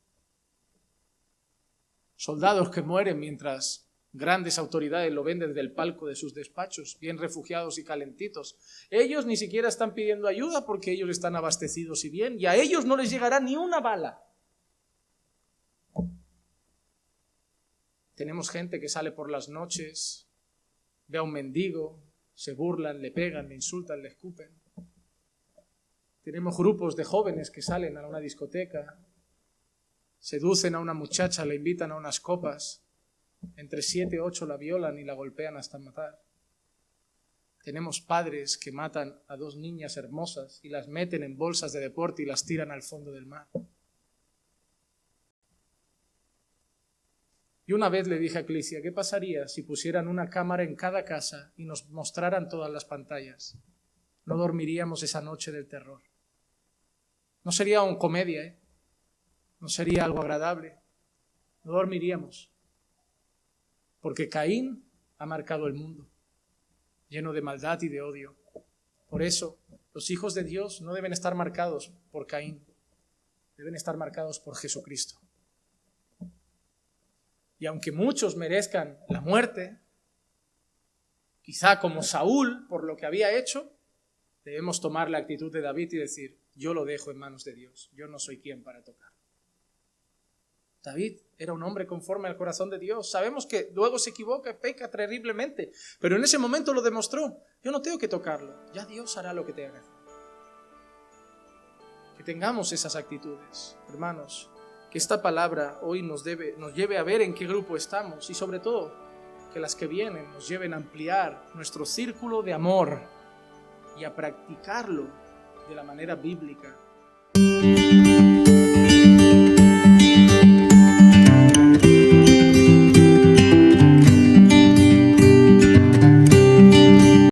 Soldados que mueren mientras grandes autoridades lo ven desde el palco de sus despachos, bien refugiados y calentitos. Ellos ni siquiera están pidiendo ayuda porque ellos están abastecidos y bien, y a ellos no les llegará ni una bala. Tenemos gente que sale por las noches, ve a un mendigo, se burlan, le pegan, le insultan, le escupen. Tenemos grupos de jóvenes que salen a una discoteca, seducen a una muchacha, la invitan a unas copas, entre 7 o 8 la violan y la golpean hasta matar. Tenemos padres que matan a 2 niñas hermosas y las meten en bolsas de deporte y las tiran al fondo del mar. Y una vez le dije a Clicia, ¿qué pasaría si pusieran una cámara en cada casa y nos mostraran todas las pantallas? No dormiríamos esa noche del terror. No sería una comedia, no sería algo agradable. No dormiríamos. Porque Caín ha marcado el mundo, lleno de maldad y de odio. Por eso, los hijos de Dios no deben estar marcados por Caín, deben estar marcados por Jesucristo. Y aunque muchos merezcan la muerte, quizá como Saúl por lo que había hecho, debemos tomar la actitud de David y decir, yo lo dejo en manos de Dios, yo no soy quien para tocar. David era un hombre conforme al corazón de Dios. Sabemos que luego se equivoca, peca terriblemente, pero en ese momento lo demostró. Yo no tengo que tocarlo, ya Dios hará lo que tenga que hacer. Que tengamos esas actitudes, hermanos, que esta palabra hoy nos lleve a ver en qué grupo estamos y sobre todo que las que vienen nos lleven a ampliar nuestro círculo de amor y a practicarlo de la manera bíblica.